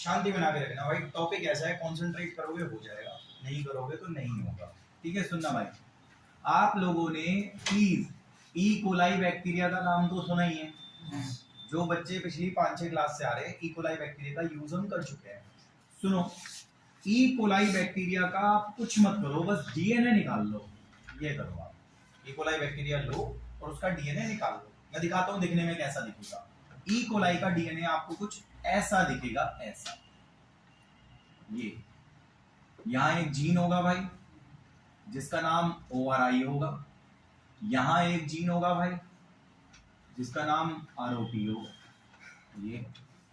शांति बना के रखना भाई। टॉपिक ऐसा है, कंसंट्रेट करोगे हो जाएगा, नहीं करोगे तो नहीं होगा। ठीक है, सुनना भाई, आप लोगों ने प्लीज ई कोलाई बैक्टीरिया का नाम तो सुना ही है। जो बच्चे पिछली 5-6 क्लास से आ रहे हैं, ई कोलाई बैक्टीरिया का यूज हम कर चुके हैं। सुनो, ई कोलाई बैक्टीरिया का कुछ मत करो, बस डीएनए निकाल लो। ये करो आप, ई कोलाई बैक्टीरिया लो और उसका डीएनए निकाल लो। मैं दिखाता हूं दिखने में कैसा दिखेगा। ई कोलाई का डीएनए आपको कुछ ऐसा दिखेगा, ऐसा। ये यहां एक जीन होगा भाई जिसका नाम ORI होगा, यहां एक जीन होगा भाई जिसका नाम ROP होगा। ये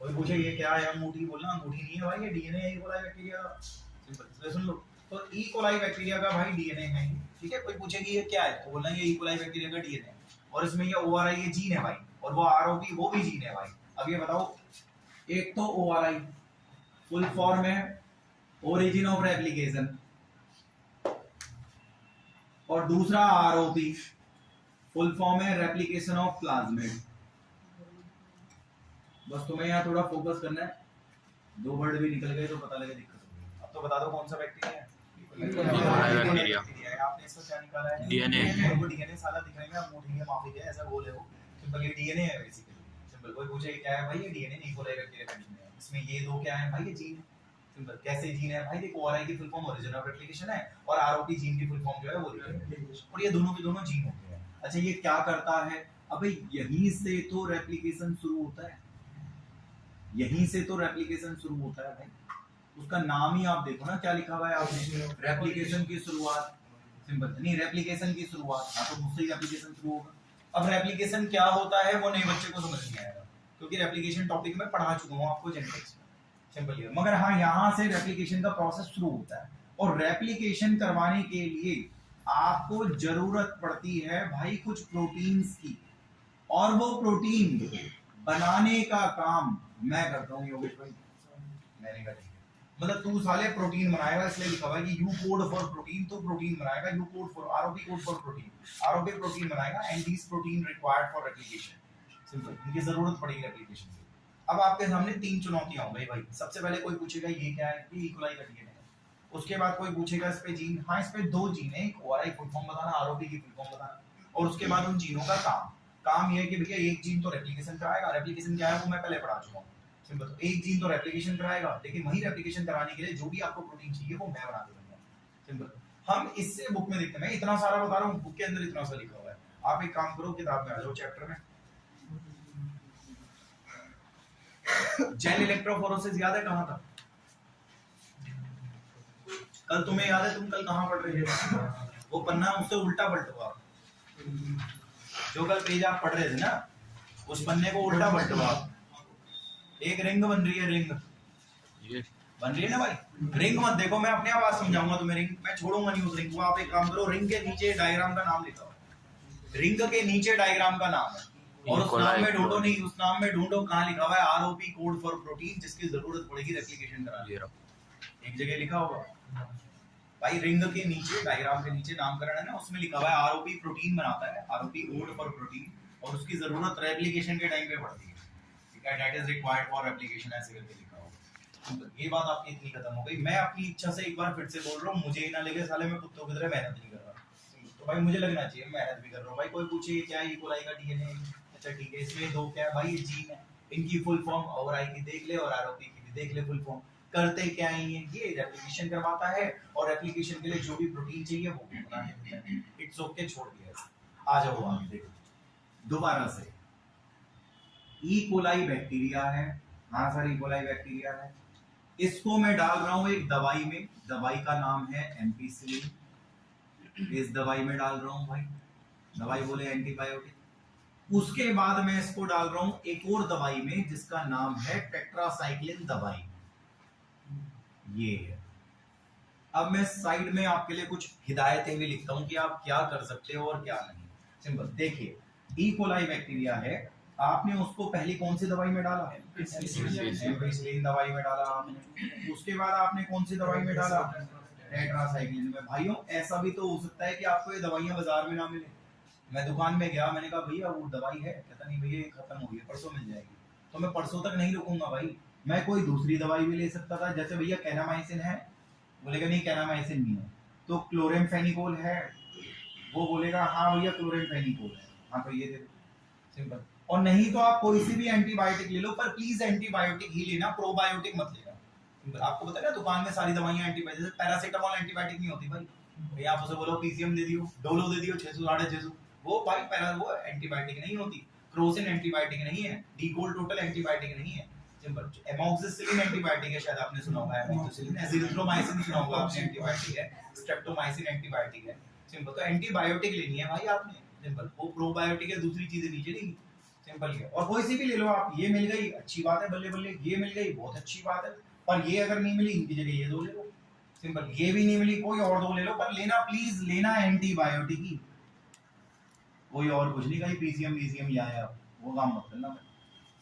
कोई पूछे ये क्या है, अंगूठी बोलना, अंगूठी नहीं है भाई, ये डीएनए है ई कोलाई बैक्टीरिया का। सिंपल, सुन लो। तो ई कोलाई बैक्टीरिया का भाई डीएनए है, ठीक है। कोई पूछेगी ये क्या है तो बोलना ये ई कोलाई बैक्टीरिया का डीएनए है, और इसमें ये ORI ये जीन है भाई, और वो ROP वो भी जीन है भाई। अब ये बताओ, एक तो ORI फुल फॉर्म है ओरिजिन ऑफ रेप्लिकेशन, और दूसरा ROP फुल फॉर्म है रेप्लिकेशन ऑफ प्लाज्मिड। बस तुम्हें यहाँ थोड़ा फोकस करना है, दो वर्ड भी निकल गए तो पता लगे दिक्कत होगी। अब तो बता दो कौन सा बैक्टीरिया है? बैक्टीरिया। आपने इसका क्या निकाला है? डीएनए। वो डीएनए साला दिखने में अंगूठी है, माफी है, ऐसा गोल है वो, सिंपल ये डीएनए है बेसिकली। सिंपल, कोई पूछे क्या है भाई, ये डीएनए ई कोलाई बैक्टीरिया का डीएनए है। इसमें ये दो क्या है भाई, ये जीन है। सिंपल, कैसे जीन है भाई? देखो, ORI की full form origin of replication है, और ROP जीन की फुल फॉर्म जो है वो रेप्लिकेशन, और ये दोनों के दोनों जीन होते हैं। अच्छा, ये क्या करता है? अबे यहीं से तो रेप्लिकेशन शुरू होता है, यहीं से तो रेप्लिकेशन शुरू होता है भाई। उसका नाम ही आप देखो ना, क्या लिखा हुआ है आपने, रेप्लिकेशन की शुरुआत। सिंपल, नहीं रेप्लिकेशन की शुरुआत, हाँ तो मुझसे ही रेप्लिकेशन शुरू होगा। अब रेप्लिकेशन क्या होता है वो नए बच्चे को समझ नहीं आएगा, क्योंकि रेप्लिकेशन टॉपिक में पढ़ा चुका हूँ आपको जेनेटिक्स में। सिंपल है, मगर हाँ यहाँ से रेप्लिकेशन का प्रोसेस शुरू होता है, और रेप्लिकेशन करवाने के लिए आपको जरूरत पड़ती है भाई कुछ प्रोटीन्स की, और वो प्रोटीन बनाने का काम मैं करता हूँ योगेश भाई। मैंने कहा मतलब तू साले प्रोटीन बनाएगा, इसलिए लिखा हुआ है कि U कोड फॉर प्रोटीन, तो प्रोटीन बनाएगा। U code for ROP code for protein, ROP protein बनाएगा, and this protein required for replication. Simple, इनकी जरूरत पड़ेगी रेप्लिकेशन की। अब आपके सामने 3 चुनौतियां होंगी भाई। सबसे पहले कोई पूछेगा ये क्या है, ये ई कोलाई का डीएनए है। उसके बाद कोई पूछेगा इस पे जीन, हाँ इस पे 2 जीन है, एक ORI फुल फॉर्म बताना, ROP की फुल फॉर्म बताना, और उसके बाद उन जीनों का काम ये है कि भैया एक जीन तो रेप्लिकेशन कराएगा। रेप्लिकेशन क्या है वो मैं पहले पढ़ा चुका हूँ। सिंपल, तो एक जीन तो रेप्लिकेशन कराएगा, लेकिन वही रेप्लिकेशन कराने के लिए जो भी आपको प्रोटीन चाहिए वो मैं बना दूंगा। सिंपल, हम इससे बुक में देखते हैं, मैं इतना सारा बता रहा हूँ, बुक के अंदर इतना सा लिखा हुआ है। आप एक काम करो, किताब में आ जाओ, चैप्टर में जेल इलेक्ट्रोफोरेसिस याद है कहाँ था? कल तुम्हें याद है तुम कल कहाँ पढ़ रहे थे? वो पन्ना उससे उल्टा पलटवा, जो कल पेज आप पढ़ रहे थे ना, उस पन्ने को उल्टा पलटवा। एक रिंग बन रही है, रिंग बन रही है ना भाई। रिंग मत देखो, मैं अपने आप समझाऊंगा तुम्हें। रिंग मैं छोड़ूंगा नहीं उस रिंग को। आप एक काम करो, रिंग के नीचे डायग्राम का नाम लिखा हुआ, रिंग के नीचे डायग्राम का नाम है, और उस नाम में ढूंढो नहीं, उस नाम में ढूंढो कहाँ लिखा हुआ है ROP कोड फॉर प्रोटीन, जिसकी जरूरत पड़ेगी रेप्लिकेशन कराने। एक जगह लिखा होगा भाई, रिंग के नीचे डायग्राम के नीचे नामकरण है ना, उसमें लिखा हुआ है ROP प्रोटीन बनाता है, ROP कोड फॉर प्रोटीन, और उसकी जरूरत रेप्लिकेशन के टाइम पे पड़ती है। ठीक है, that is required for replication, ऐसे करके लिखा होगा। ये बात आपकी इतनी खत्म हो गई। मैं अपनी इच्छा से एक बार फिर से बोल रहा हूँ, मुझे ना लगे साले मैं कुत्तों की तरह मेहनत नहीं कर रहा, तो भाई मुझे लगना चाहिए मेहनत भी कर रहा हूँ भाई। कोई पूछे क्या ई कोलाई का डीएनए, अच्छा ठीक है, इसमें 2 क्या है भाई, ये जीन है, इनकी फुल फॉर्म ORI की देख ले और ROP की भी देख ले फुल फॉर्म। करते क्या है ये रेप्लिकेशन करवाता है, और रेप्लिकेशन के लिए जो भी प्रोटीन चाहिए वो भी बना देता है। इट्स ओके, छोड़ दिया। आ जाओ आगे देखो दोबारा से। ई कोलाई बैक्टीरिया है, हाँ सर ई कोलाई बैक्टीरिया है। इसको मैं डाल रहा हूं एक दवाई में, दवाई का नाम है एम्पिसिलिन। इस दवाई में डाल रहा हूं भाई, दवाई बोले एंटीबायोटिक। उसके बाद मैं इसको डाल रहा हूं एक और दवाई में जिसका नाम है टेट्रासाइक्लिन दवाई, ये है। अब मैं साइड में आपके लिए कुछ हिदायतें भी लिखता हूं कि आप क्या कर सकते हो और क्या नहीं। सिंपल, देखिए ई कोलाई बैक्टीरिया है, आपने उसको पहली कौन सी दवाई में डाला है? एम्पिसिलिन दवाई में डाला आपने। उसके बाद आपने कौन सी दवाई में डाला? टेट्रासाइक्लिन में। भाइयों ऐसा भी तो हो सकता है कि आपको ये दवाइयां बाजार में ना मिले। मैं दुकान में गया, मैंने कहा भैया वो दवाई है, कहता नहीं भैया ये खत्म हो गई, परसों मिल जाएगी। तो मैं परसों तक नहीं रुकूंगा भाई, मैं कोई दूसरी दवाई भी ले सकता था, जैसे भैया कैनामाइसिन है, बोलेगा नहीं कैनामाइसिन नहीं है, तो क्लोरेमफेनिकोल है, वो बोलेगा हाँ भैया क्लोरेमफेनिकोल है, हाँ तो ये दे दो, सिंपल। और नहीं तो आप कोई सी भी एंटीबायोटिक ले लो, पर प्लीज एंटीबायोटिक ही लेना, प्रोबायोटिक मत लेना, सिंपल। आपको पता है ना दुकान में सारी दवाइयां एंटीबायोटिक, जैसे पैरासीटामोल एंटीबायोटिक नहीं होती भाई, भैया आप उसे बोलो पीसीएम दे दियो, डोलो दे दियो 600 650, वो भाई वो एंटीबायोटिक नहीं होती, क्रोसिन एंटीबायोटिक नहीं है, डीकोल टोटल एंटीबायोटिक नहीं है, सिंपल। एमोक्सिसिलिन एंटीबायोटिक है, शायद आपने सुना होगा, एमोक्सिसिलिन, एजिथ्रोमाइसिन सुना होगा आपने, एंटीबायोटिक है, स्ट्रेप्टोमाइसिन एंटीबायोटिक है, सिंपल। तो एंटीबायोटिक लेनी है भाई आपने, सिंपल। वो प्रोबायोटिक है, दूसरी चीजें नीचे नहीं, सिंपल है। और कोई सी भी ले लो आप, ये मिल गई अच्छी बात है, बल्ले बल्ले, ये मिल गई बहुत अच्छी बात है, पर ये अगर नहीं मिली इनकी जगह ये दो ले लो, सिंपल। ये भी नहीं मिली कोई और दो ले लो, पर लेना प्लीज लेना एंटीबायोटिक ही, कोई और कुछ नहीं, कहीं पीसीएम पीसीएम या वो काम मत करना,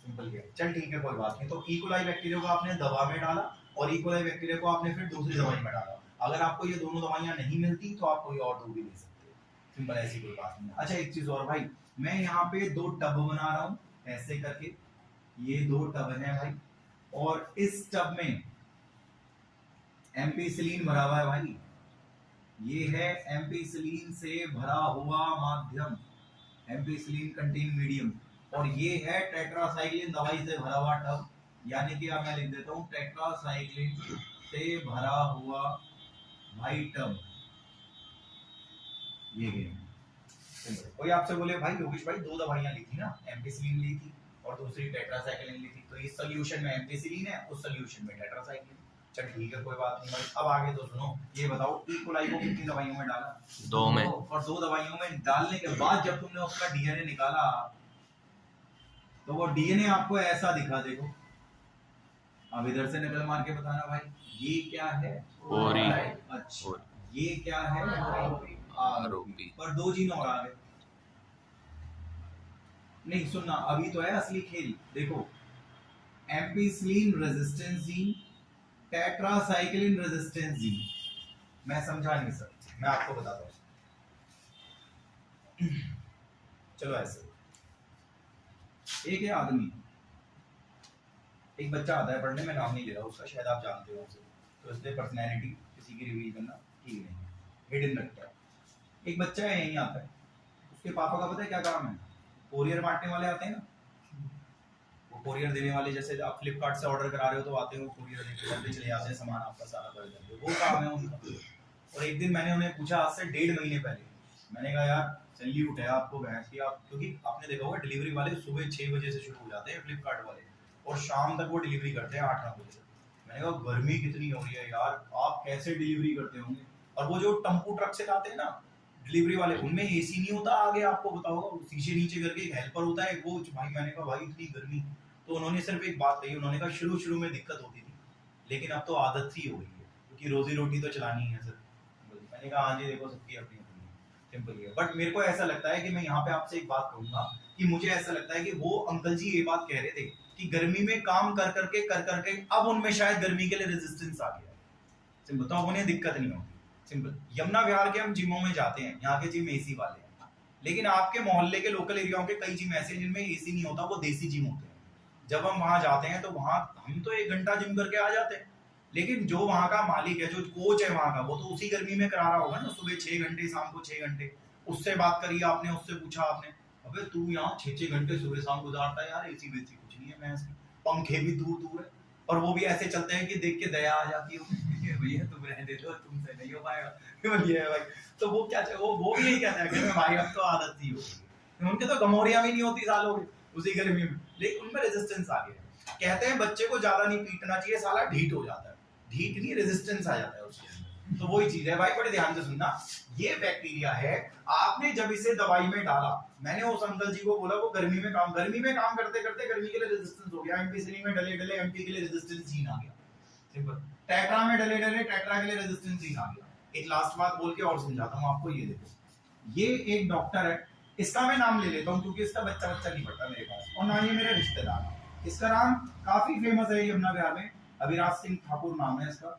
सिंपल है। चल ठीक है कोई बात नहीं। तो इकोलाई बैक्टीरिया को आपने दवा में डाला और इकोलाई बैक्टीरिया को आपने फिर दूसरी दवाई में डाला, अगर आपको ये दोनों दवाइयां नहीं मिलती तो आप कोई और दो भी ले सकते हो, सिंपल, ऐसी कोई बात नहीं। अच्छा एक चीज और भाई, मैं यहाँ पे 2 टब बना रहा हूँ ऐसे करके, ये 2 टब है भाई, और इस टब में एम्पिसिलिन भरा हुआ है भाई, ये है एम्पिसिलिन से भरा हुआ माध्यम, एम्पिसिलिन कंटेन मीडियम, और ये है टेट्रासाइक्लिन दवाई से भरा हुआ टब, यानी कि अब मैं लिख देता हूँ टेट्रासाइक्लिन से भरा हुआ भाई टब, ये गेम। कोई आपसे बोले भाई योगेश भाई 2 दवाइयां ली थी ना, एम्पिसिलिन ली थी और दूसरी टेट्रासाइक्लिन ली थी, तो इस सॉल्यूशन में एम्पिसिलिन है, उस सॉल्यूशन में टेट्रासाइक्लिन, चल ठीक है कोई बात नहीं भाई। अब आगे तो सुनो, ये बताओ इकोलाई को कितनी दवाइयों में डाला? 2 में। और 2 दवाइयों में डालने के बाद जब तुमने उसका डीएनए निकाला तो वो डीएनए आपको ऐसा दिखा, देखो अब इधर से नकल मार के बताना भाई, ये क्या है? ओरी। अच्छा ये क्या है? आरओपी। पर 2 जीन और आ गए। नहीं सुनना, अभी तो है असली खेल, देखो ampicillin resistance gene, tetracycline resistance gene, मैं समझा नहीं सकता, मैं आपको बताता हूँ। चलो ऐसे, एक है आदमी, एक बच्चा आता है पढ़ने में, नाम नहीं ले रहा उसका, शायद आप जानते हो उसे, तो इसलिए पर्सनैलिटी किसी की रिवील करना ठीक नहीं है, हिडन रखता है। एक बच्चा है यहीं आता है, उसके पापा का पता है क्या काम है? कोरियर बांटने वाले आते हैं ना, वो कोरियर देने वाले, जैसे आप फ्लिपकार्ट से ऑर्डर करा रहे हो तो आते हैं वो कोरियर देके घर पे चले जाते हैं, सामान आपका सारा भर जाते हैं, वो काम है उनका। और एक दिन मैंने उन्हें पूछा, आज से 1.5 महीने पहले, मैंने कहा यार सैल्यूट है आपको भैंस की, आप, क्योंकि आपने देखा होगा डिलीवरी वाले सुबह 6 बजे से शुरू हो जाते हैं फ्लिपकार्ट वाले, और शाम तक वो डिलीवरी करते हैं 8-9 बजे तक। मैंने कहा गर्मी कितनी हो रही है यार, आप कैसे डिलीवरी करते होंगे? और वो जो टम्पू ट्रक से लाते हैं ना डिलीवरी वाले, उनमें एसी नहीं होता आगे, आपको बताओ शीशे नीचे करके एक हेल्पर होता है वो भाई। मैंने कहा भाई इतनी गर्मी, तो उन्होंने सिर्फ एक बात कही, उन्होंने कहा शुरू में दिक्कत होती थी, लेकिन अब तो आदत सी हो गई है, क्योंकि रोजी रोटी तो चलानी है सर। मैंने कहा हाँ जी देखो सबकी अपनी अपनी सिंपल है। बट मेरे को ऐसा लगता है कि मैं यहाँ पे आपसे एक बात कहूंगा कि मुझे ऐसा लगता है कि वो अंकल जी ये बात कह रहे थे कि गर्मी में काम कर करके अब उनमें शायद गर्मी के लिए रेजिस्टेंस आ गया है, सिंपल, तो अब उन्हें दिक्कत नहीं होती, सिंपल। यमुना विहार के हम जिमों में जाते हैं, यहाँ के जिम एसी वाले हैं, लेकिन आपके मोहल्ले के लोकल एरियाओं के कई जिम ऐसे हैं जिनमें एसी नहीं होता, वो देसी जिम होते हैं। जब हम वहां जाते हैं तो वहां हम तो 1 घंटा जिम करके आ जाते हैं, लेकिन जो वहां का मालिक है, जो कोच है वहां का, वो तो उसी गर्मी में करा रहा होगा ना, सुबह 6 घंटे शाम को 6 घंटे। उससे बात करी आपने, उससे पूछा आपने, अबे तू यहाँ 6-6 घंटे सुबह शाम गुजारता है यार, एसी वेसी कुछ नहीं है, मैं पंखे भी दूर दूर है, और वो भी ऐसे चलते हैं कि देख के दया आ जाती है, भैया तुम रहने दो, तुमसे नहीं हो पाएगा भैया भाई। तो वो क्या, वो भी यही कहता है कि भाई अब तो आदत सी हो गई, उनके तो गमोरियां भी नहीं होती सालों में उसी गर्मी में, लेकिन उनमें रेजिस्टेंस आ गया। कहते हैं बच्चे को ज्यादा नहीं पीटना चाहिए, साला ढीठ हो जाता है, ढीठ नहीं रेजिस्टेंस आ जाता है उसके अंदर। तो वही चीज है भाई, बड़े ध्यान से सुनना, ये बैक्टीरिया है, आपने जब इसे दवाई में डाला, मैंने उस अंकल जी को बोला वो गर्मी में काम करते करते गर्मी के लिए रेजिस्टेंस हो गया, एम्पिसिलिन में डले डले एम्पी के लिए रेजिस्टेंस जीन आ गया, सिंपल। टेट्रा में डले डले टेट्रा के लिए रेजिस्टेंस जीन आ गया। एक लास्ट बात बोल के और समझाता हूं आपको, ये देखो, ये एक डॉक्टर है, इसका मैं नाम ले लेता हूँ क्योंकि इसका बच्चा नहीं पड़ता मेरे पास, और ना ये मेरे रिश्तेदार। इसका नाम काफी फेमस है यमुना विहार में, अभिराज सिंह ठाकुर नाम है इसका,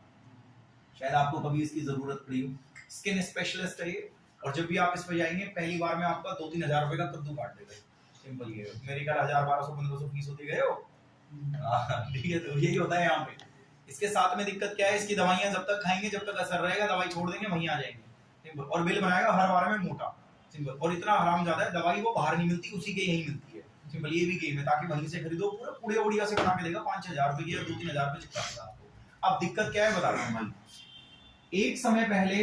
शायद आपको कभी इसकी जरूरत पड़ी हो। स्किन स्पेशलिस्ट है ये, और जब भी आप इस पे जाएंगे पहली बार में आपका 2-3 हजार रुपए का कद्दू काट देगा, सिंपल ये। मेरे ख्याल 1000, 1200, 1500 फीस होती गए हो, ठीक है, तो यही होता है यहाँ पे। इसके साथ में दिक्कत क्या है, इसकी दवाइयां जब तक खाएंगे जब तक असर रहेगा, दवाई छोड़ देंगे वहीं आ जाएंगे, सिंपल। और बिल बनाएगा हर बार में मोटा, सिंपल। और इतना हराम ज्यादा है, दवाई वो बाहर नहीं मिलती, उसी के यही मिलती है, सिंपल। ये भी गेम है, ताकि वहीं से खरीदो, पूरा पूरे बढ़िया से बना के देगा 5-6 हजार रुपए की या 2-3 हजार रुपए चिपका देगा आपको। अब दिक्कत क्या है बता रहा हूँ भाई। एक समय पहले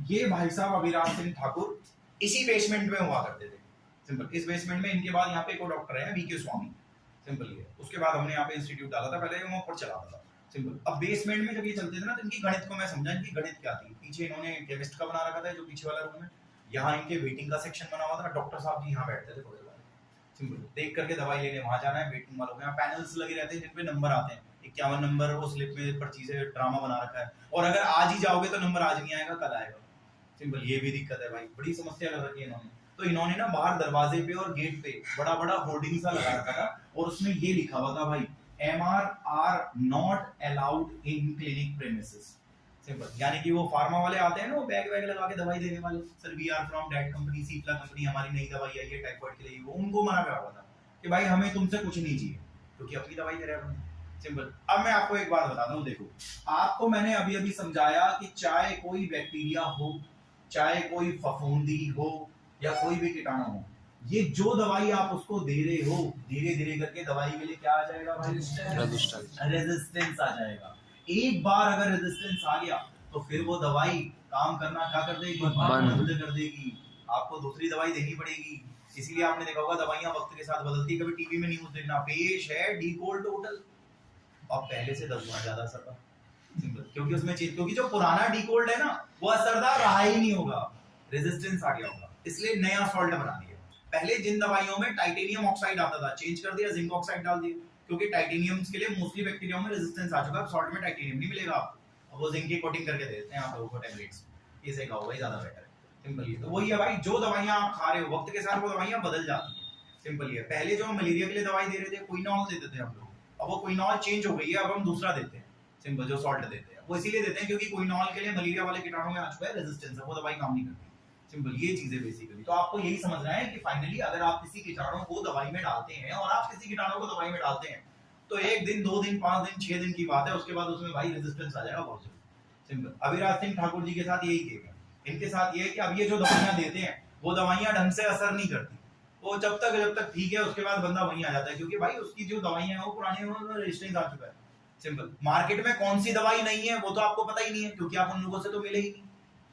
ये भाई साहब अभिराज सिंह ठाकुर इसी बेसमेंट में हुआ करते थे, सिंपल। इस बेसमेंट में, इनके बाद यहाँ पे एक डॉक्टर है वीके स्वामी, सिंपल। ये उसके बाद हमने यहाँ पे इंस्टीट्यूट डाला था, पहले वो ऊपर चलाता था, सिंपल। अब बेसमेंट में जब ये चलते थे ना, तो इनकी गणित को मैं समझा, इनकी गणित क्या थी। पीछे इन्होंने केमिस्ट का बना रखा था, जो पीछे वाला रूम है। यहाँ इनके वेटिंग का सेक्शन बना हुआ था, डॉक्टर साहब जी यहाँ बैठते थे थोड़े बार, सिंपल। देख करके दवाई लेने वहां जाना है, वेटिंग वालों के यहाँ पैनल्स लगे रहते हैं, जिनपे नंबर आते हैं, 51 नंबर, वो स्लिप में पर्ची से ड्रामा बना रखा है। और अगर आज ही जाओगे तो नंबर आज नहीं आएगा, कल आएगा, सिंपल। ये भी दिक्कत है भाई, बड़ी समस्या लग रही है इन्होंने। तो इन्होंने ना बाहर दरवाजे पे और गेट पे बड़ा बड़ा होर्डिंग सा लगा रखा था, और उसमें ये लिखा हुआ था भाई, MR not allowed in clinic premises, simple. यानी कि वो फार्मा वाले आते हैं ना, वो बैग वैग लगा के दवाई देने वाले, sir we are from that company, Cipla company, हमारी नई दवाई आई है टाइफाइड के लिए, वो उनको मना करा हुआ था कि भाई हमें तुमसे कुछ नहीं चाहिए, क्योंकि अपनी दवाई दे रहे हैं, सिंपल। अब मैं आपको एक बात बताता हूँ, देखो, आपको मैंने अभी अभी समझाया कि चाहे कोई बैक्टीरिया हो, चाहे कोई फफूंदी हो, या कोई भी कीटाणु हो, ये जो दवाई आप उसको दे रहे हो, धीरे धीरे करके दवाई के लिए क्या आ जाएगा भाई, रेजिस्टेंस आ जाएगा। एक बार अगर रेजिस्टेंस आ गया तो फिर वो दवाई काम करना क्या कर देगी, बंद कर देगी, आपको दूसरी दवाई देनी पड़ेगी। इसीलिए आपने देखा होगा दवाइयां वक्त के साथ बदलती है। कभी टीवी में न्यूज़ देखना, पेश है डीकोल टोटल, अब पहले से 10 गुना ज्यादा असर, सिंपल। क्योंकि उसमें क्योंकि जो पुराना डीकोल्ड है ना, वो असरदार रहा ही नहीं होगा, रेजिस्टेंस आ गया होगा, इसलिए नया सॉल्ट बना दिया। पहले जिन दवाइयों में टाइटेनियम ऑक्साइड आता था, चेंज कर दिया, जिंक ऑक्साइड डाल दिया, क्योंकि टाइटेनियम के लिए मोस्टली बैक्टीरियाओं में रेजिस्टेंस आ चुका है। सॉल्ट में टाइटेनियम नहीं मिलेगा आपको, वो जिंक की कोटिंग करके दे देते हैं आप लोगों को टैबलेट्स, ये सही कहा भाई, ज्यादा बेटर है, सिंपल। ये तो वही है भाई, जो दवाइयां आप खा रहे हो वक्त के साथ वो दवाइयां बदल जाती हैं, सिंपल। ये पहले जो हम मलेरिया के लिए दवाई दे रहे थे, क्विनॉल देते थे हम लोग, अब वो क्विनॉल चेंज हो गई है, अब हम दूसरा देते हैं, सिंपल। जो सॉल्ट देते हैं वो इसीलिए देते हैं क्योंकि क्विनॉल के लिए मलेरिया वाले कीटाणु में आ चुका है रेजिस्टेंस, है, वो दवाई काम नहीं करती, सिंपल। ये चीजें बेसिकली तो आपको यही समझना है कि फाइनली अगर आप किसी कीटाणु को दवाई में डालते हैं, और आप किसी कीटाणु को दवाई में डालते हैं, तो 1 दिन 2 दिन 5 दिन 6 दिन की बात है, उसके बाद उसमें भाई रेजिस्टेंस आ जाएगा बहुत जल्दी, सिंपल। अभिराज सिंह ठाकुर जी के साथ यही किया गया। इनके साथ ये है कि अब ये जो दवाइयां देते हैं वो दवाइयां ढंग से असर नहीं करती, वो जब तक ठीक है, उसके बाद बंदा वहीं आ जाता है, क्योंकि भाई उसकी जो दवाइयां हैं वो पुरानी, रेजिस्टेंस आ चुका है, सिंपल। मार्केट में कौन सी दवाई नहीं है वो तो आपको पता ही नहीं है, क्योंकि आप उन लोगों से तो मिले ही नहीं।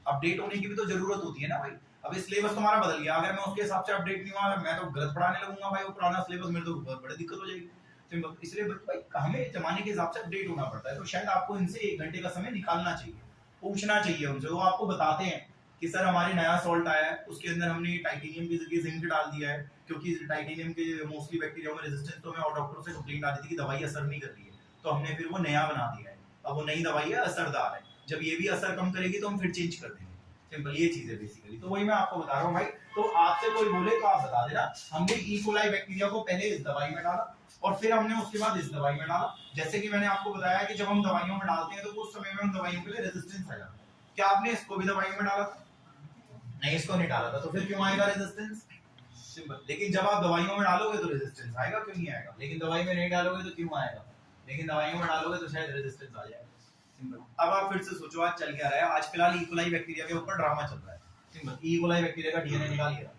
अपडेट होने की भी तो जरूरत होती है ना भाई। अब सिलेबस तुम्हारा बदल गया, अगर मैं उसके हिसाब से अपडेट नहीं हुआ, मैं तो गलत पढ़ाने लगूंगा भाई, वो पुराना सिलेबस मेरे तो बहुत बड़ी दिक्कत हो जाएगी, सिंपल। इसलिए भाई हमें जमाने के हिसाब से अपडेट होना पड़ता है। तो शायद आपको इनसे 1 घंटे का समय निकालना चाहिए, पूछना चाहिए उनसे, वो आपको बताते हैं कि सर हमारे नया सॉल्ट आया है, उसके अंदर हमने टाइटेनियम की जगह जिंक डाल दिया है, क्योंकि टाइटेनियम के मोस्टली बैक्टीरिया में रेजिस्टेंस, तो मैं और डॉक्टरों से कंप्लेंट आ रही थी कि दवाई असर नहीं कर रही है, तो हमने फिर वो नया बना दिया है, अब वो नई दवाई है, असरदार है। जब ये भी असर कम करेगी तो हम फिर चेंज कर देंगे, सिंपल। ये चीज है बेसिकली, तो वही मैं आपको बता रहा हूँ भाई। तो आपसे कोई बोले तो आप बता देना, हमने ई कोलाई बैक्टीरिया को पहले इस दवाई में डाला, और फिर हमने उसके बाद इस दवाई में डाला। जैसे कि मैंने आपको बताया कि जब हम दवाइयों में डालते हैं तो उस समय में हम दवाइयों के लिए रेजिस्टेंस आ जाता है। क्या आपने इसको भी दवाइयों में डाला था? नहीं, इसको नहीं डाला था, तो फिर क्यों आएगा रेजिस्टेंस, सिंपल। लेकिन जब आप दवाइयों में डालोगे तो रेजिस्टेंस आएगा, क्यों नहीं आएगा? लेकिन दवाई में नहीं डालोगे तो क्यों आएगा? लेकिन दवाइयों में डालोगे तो शायद रेजिस्टेंस आ जाएगा, सिंपल। अब आप फिर से सोचो आज चल क्या रहा है। आज फिलहाल ई कोलाई बैक्टीरिया के ऊपर ड्रामा चल रहा है, सिंपल। ई कोलाई बैक्टीरिया का डीएनए निकाल लिया,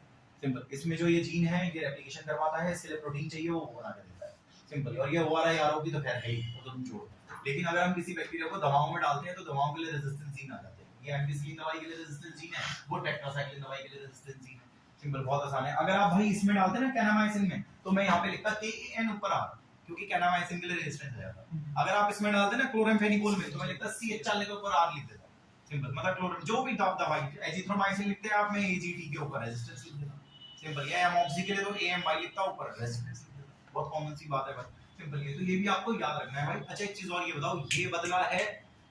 सिंपल। इसमें जो ये जीन है ये रेप्लिकेशन करवाता है, इसके लिए प्रोटीन चाहिए, वो बना के देता है, सिंपल। और ये ORI की तो खैर है ही, वो तो तुम छोड़। लेकिन अगर हम किसी बैक्टीरिया को दवाओं में डालते हैं तो दवाओं के लिए रेजिस्टेंस जीन आ जाते हैं। ये एम्पिसिलिन दवाई के लिए रेजिस्टेंस जीन है, वो टेट्रासाइक्लिन दवाई के लिए रेजिस्टेंस जीन है, सिंपल। बहुत आसान है। अगर आप भाई इसमें डालते हैं ना कैनामाइसिन में, तो मैं यहाँ पे लिखता KAN ऊपर आ, क्योंकि कैनामाइसिन के लिए रेजिस्टेंस आ जाता। अगर आप इसमें डालते हैं ना क्लोरामफेनिकोल में, तो मैं लिखता CH चालने के ऊपर R लिख देता, सिंपल। मतलब क्लोराम जो भी दवाई, एजिथ्रोमाइसिन लिखते हैं आप, में AGT के ऊपर रेजिस्टेंस लिख देता, सिंपल। या एमॉक्सी के लिए तो AMY लिखता ऊपर रेजिस्टेंस लिख देता। बहुत कॉमन सी बात है भाई, सिंपल। ये तो ये भी आपको याद रखना है भाई। अच्छा एक चीज और ये बताओ, ये बदला है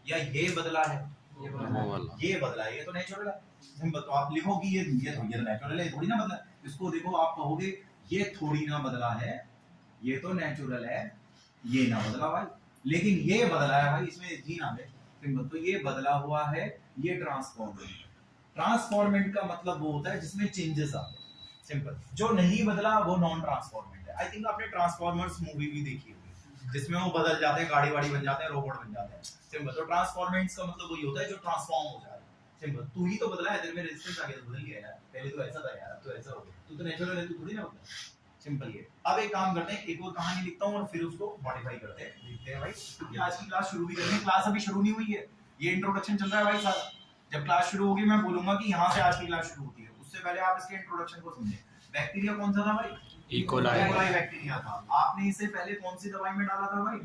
या ये बदला है? ये बदला है, ये तो नेचुरल है, सिंपल। तो आप लिखो कि ये नेचुरल है, थोड़ी ना बदला। इसको देखो, आप कहोगे ये थोड़ी ना बदला है, ये तो नेचुरल है, ये ना बदला भाई। लेकिन ये बदला है भाई, इसमें जीन आ गए, सिंपल। तो ये बदला हुआ है, ये ट्रांसफॉर्मेंट। ट्रांसफॉर्मेंट का मतलब वो होता है जिसमें चेंजेस आते हैं, सिंपल। जो नहीं बदला वो नॉन ट्रांसफॉर्मेंट है। आई थिंक आपने ट्रांसफॉर्मर्स मूवी भी देखी होगी, जिसमें वो बदल जाते हैं, गाड़ी वाड़ी बन जाते हैं, रोबोट बन जाते हैं। सिंपल। तो ट्रांसफॉर्मेंट्स का मतलब वही होता है जो ट्रांसफॉर्म हो जा रहा है। सिंपल। तू ही तो बदला है, तेरे में रेजिस्टेंस आ गया तो बदल गया यार, पहले तो ऐसा था यार, अब तो ऐसा हो गया। तू तो नेचुरल है, तू थोड़ी ना बदला। सिंपल ये। अब एक काम करते हैं, एक और कहानी लिखता हूँ और फिर उसको मॉडिफाई करते हैं, देखते हैं भाई, क्योंकि आज की क्लास शुरू भी करेंगे। क्लास अभी शुरू नहीं हुई है, ये इंट्रोडक्शन चल रहा है भाई सारा। जब क्लास शुरू होगी मैं बोलूंगा कि यहाँ से आज की क्लास शुरू होती है, उससे पहले आप इसके इंट्रोडक्शन को समझें। बैक्टीरिया कौन सा था भाई? इकोलाई बैक्टीरिया था। आपने इसे पहले कौन सी दवाई में डाला था भाई?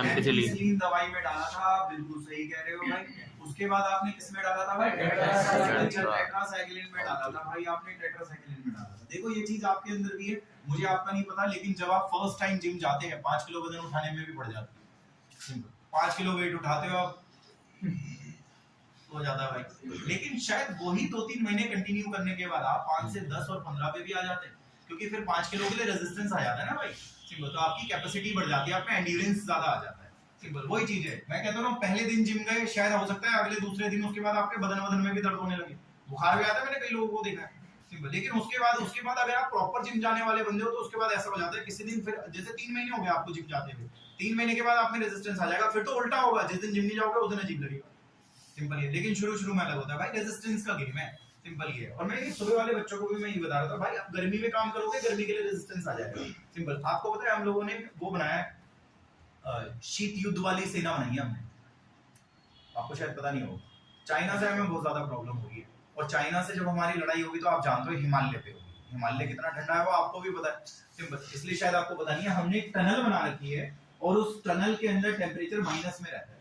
एम्पिसिलिन दवाई में डाला था, बिल्कुल सही कह रहे हो भाई। उसके बाद आपने किस में डाला था भाई? टेट्रासाइक्लिन में डाला था भाई, आपने टेट्रासाइक्लिन में डाला था। देखो ये चीज आपके अंदर भी है, मुझे आपका नहीं पता, लेकिन जब आप फर्स्ट टाइम जिम जाते हैं 5 किलो वजन उठाने में भी पड़ जाती है। 5 किलो वेट उठाते हो आप, हो जाता है भाई। लेकिन शायद वही 2-3 महीने कंटिन्यू करने के बाद आप 5 से 10 और 15 पे भी आ जाते हैं, क्योंकि फिर 5 किलो के लिए रेजिस्टेंस आ जाता है ना भाई। सिंपल। तो आपकी कैपेसिटी बढ़ जाती है, आप में एंड्योरेंस ज्यादा आ जाता है। सिंपल। वही चीज है, मैं कहता हूँ पहले दिन जिम गए, शायद हो सकता है अगले दूसरे दिन उसके बाद आपके बदन में भी दर्द होने लगे, बुखार भी आता है, मैंने कई लोगों को देखा है। सिंपल। लेकिन उसके बाद अगर आप प्रॉपर जिम जाने वाले बंदे हो तो उसके बाद ऐसा हो जाता है किसी दिन, फिर जैसे 3 महीने हो गए आपको जिम जाते हुए, 3 महीने के बाद आप में रेजिस्टेंस आ जाएगा, फिर तो उल्टा होगा, जिस दिन जिम नहीं जाओगे उस दिन अजीब लगेगा। सिंपल ये। लेकिन शुरू में अलग होता है भाई, रेजिस्टेंस का गेम है। सिंपल ये। और मैं ये सुबह वाले बच्चों को भी मैं ये बता रहा था भाई, आप गर्मी में काम करोगे, गर्मी के लिए रेजिस्टेंस आ जाएगा। सिंपल। आपको पता है हम लोगों ने वो बनाया है, शीत युद्ध वाली सेना बनाई है हमने, आपको शायद पता नहीं होगा। चाइना से हमें बहुत ज्यादा प्रॉब्लम हो रही है, और चाइना से जब हमारी लड़ाई होगी तो आप जानते हो हिमालय पे होगी। हिमालय कितना ठंडा है वो आपको भी पता है। सिंपल। इसलिए शायद आपको पता नहीं है, हमने एक टनल बना रखी है और उस टनल के अंदर टेम्परेचर माइनस में रहता है,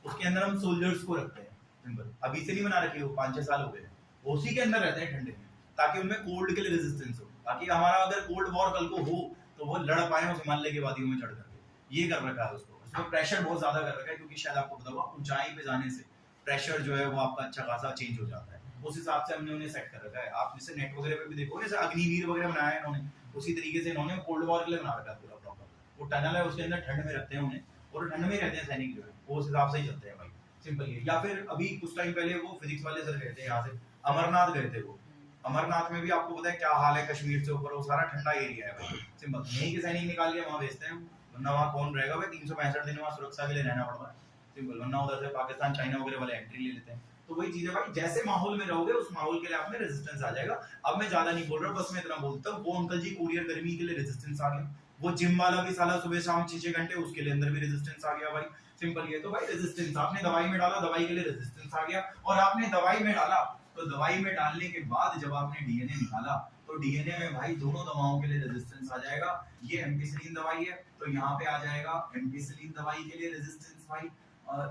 उसके अंदर हम सोल्जर्स को रखते हैं। सिंपल। अभी से नहीं बना रखी है, 5-6 साल हो गए, उसी के अंदर रहते हैं ठंडे में, ताकि उनमें कोल्ड के लिए रेजिस्टेंस हो, ताकि हमारा अगर कोल्ड वॉर कल को हो तो वो लड़ पाए उस हिमालय की वादियों में चढ़ करके। ये कर रखा है उसको, उसमें प्रेशर बहुत ज्यादा कर रखा है, क्योंकि शायद आपको पता होगा ऊंचाई पे जाने से प्रेशर जो है वो आपका अच्छा खासा चेंज हो जाता है। उस हिसाब से हमने उन्हें सेट कर रखा है। आप जैसे नेट वगैरह पे भी देखो, जैसे अग्निवीर वगैरह बनाया है इन्होंने, उसी तरीके से इन्होंने कोल्ड वॉर के लिए बना रखा है पूरा प्रॉपर। वो टनल है, उसके अंदर ठंड में रखते हैं उन्हें, और ठंड में रहते हैं सैनिक जो है, वो उस हिसाब से ही चलते हैं भाई। सिंपल ये। या फिर अभी कुछ टाइम पहले वो फिजिक्स वाले सर गए थे यहाँ से, अमरनाथ गए थे वो। अमरनाथ में भी आपको पता है क्या हाल है, कश्मीर से ऊपर वो सारा ठंडा एरिया है भाई। सिंपल। यहीं के सैनिक निकाल के वहां भेजते हैं, वरना वहां कौन रहेगा भाई, 365 दिन वहां सुरक्षा के लिए रहना पड़ता है। सिंपल। वरना उधर से पाकिस्तान चाइना वगैरह वाले एंट्री ले लेते हैं। तो वही चीज है भाई, जैसे माहौल में रहोगे उस माहौल के लिए आप में रेजिस्टेंस आ जाएगा। अब मैं ज्यादा नहीं बोल रहा, बस मैं इतना बोलता हूँ, वो अंकल जी कोरियर गर्मी के लिए रेजिस्टेंस आ गया, वो जिम वाला भी साला सुबह शाम 6-6 घंटे, उसके लिए अंदर भी रेजिस्टेंस आ गया भाई। सिंपल ये। तो भाई रेजिस्टेंस, आपने दवाई में डाला, दवाई के लिए रेजिस्टेंस आ गया, और आपने दवाई में डाला तो दवाई में डालने के बाद जब आपने डीएनए निकाला तो डीएनए में भाई दोनों दवाओं के लिए रेजिस्टेंस आ जाएगा। ये एम्पिसिलिन दवाई है तो यहाँ पे आ जाएगा एम्पिसिलिन दवाई के लिए रेजिस्टेंस भाई।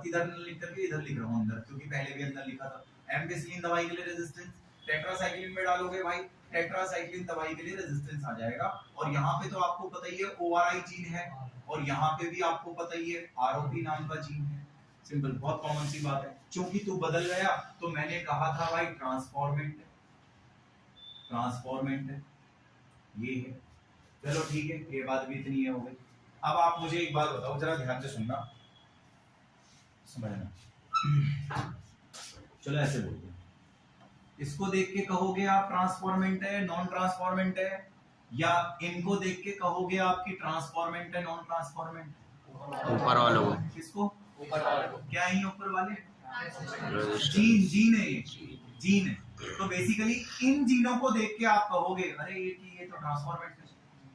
इधर लिख करके इधर लिख रहा हूँ अंदर, क्योंकि पहले भी अंदर लिखा था। एम्पिसिलिन दवाई के लिए रेजिस्टेंस, टेट्रासाइक्लिन में डालोगे भाई, टेट्रासाइक्लिन दवाई के लिए रेजिस्टेंस आ जाएगा। और यहाँ पे तो आपको पता ही है ओआरआई जीन है, और यहाँ पे भी आपको पता ही है आरओपी नाम का जीन है। सिंपल। बहुत कॉमन सी बात है। क्योंकि तू बदल गया तो मैंने कहा था भाई ट्रांसफॉर्मेंट है, ये है। चलो ठीक है, ये बात भी इतनी है हो गई। अब आप मुझे एक बात बताओ, जरा ध्यान से सुनना, समझना। चलो ऐसे बोलते हैं, इसको देख के कहोगे आप ट्रांसफॉर्मेंट है, नॉन ट्रांसफॉर्मेंट है, या इनको देख के कहोगे आपकी ट्रांसफॉर्मेंट है, नॉन ट्रांसफॉर्मेंट? ऊपर वालों को। किसको? ऊपर वाले को। क्या है ये ऊपर वाले? जीन है, जीन है। तो बेसिकली इन जीनों को देख के आप कहोगे अरे ये तो ट्रांसफॉर्मेंट है,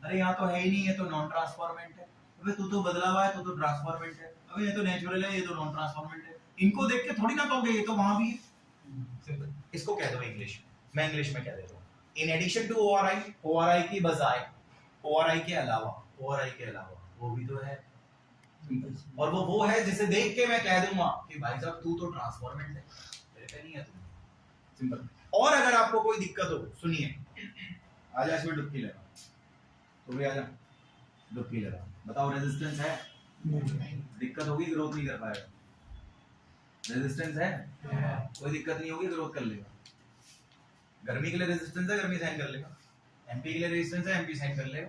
अरे यहाँ तो है ही नहीं, ये तो नॉन ट्रांसफॉर्मेंट है। अबे तू तो बदला हुआ है, तू तो ट्रांसफॉर्मेंट है। अबे ये तो नेचुरल है, ये तो नॉन ट्रांसफॉर्मेंट है। इनको देख के थोड़ी ना कहोगे ये तो वहां भी है। सिंपल। इसको कह दो इंग्लिश में, मैं इंग्लिश में कह देता हूँ, इन एडिशन टू ओआरआई की बजाय, ओआरआई के अलावा वो भी तो है। और वो है जिसे देख के मैं कह दूंगा कि भाई साहब तू तो ट्रांसफॉर्मेंट है, तेरे पे नहीं है तू। सिंपल। और अगर आपको कोई दिक्कत हो, सुनिए, आजा इसमें डुबकी लगा, तो भी आजा डुबकी लगा, बताओ रेजिस्टेंस है? दिक्कत होगी, ग्रोथ नहीं कर पाएगा। रेजिस्टेंस है, कोई दिक्कत नहीं होगी, ग्रोथ कर लेगा। गर्मी के लिए रेजिस्टेंस है, गर्मी सहन कर लेगा। एमपी के लिए रेजिस्टेंस है, एमपी सहन कर लेगा।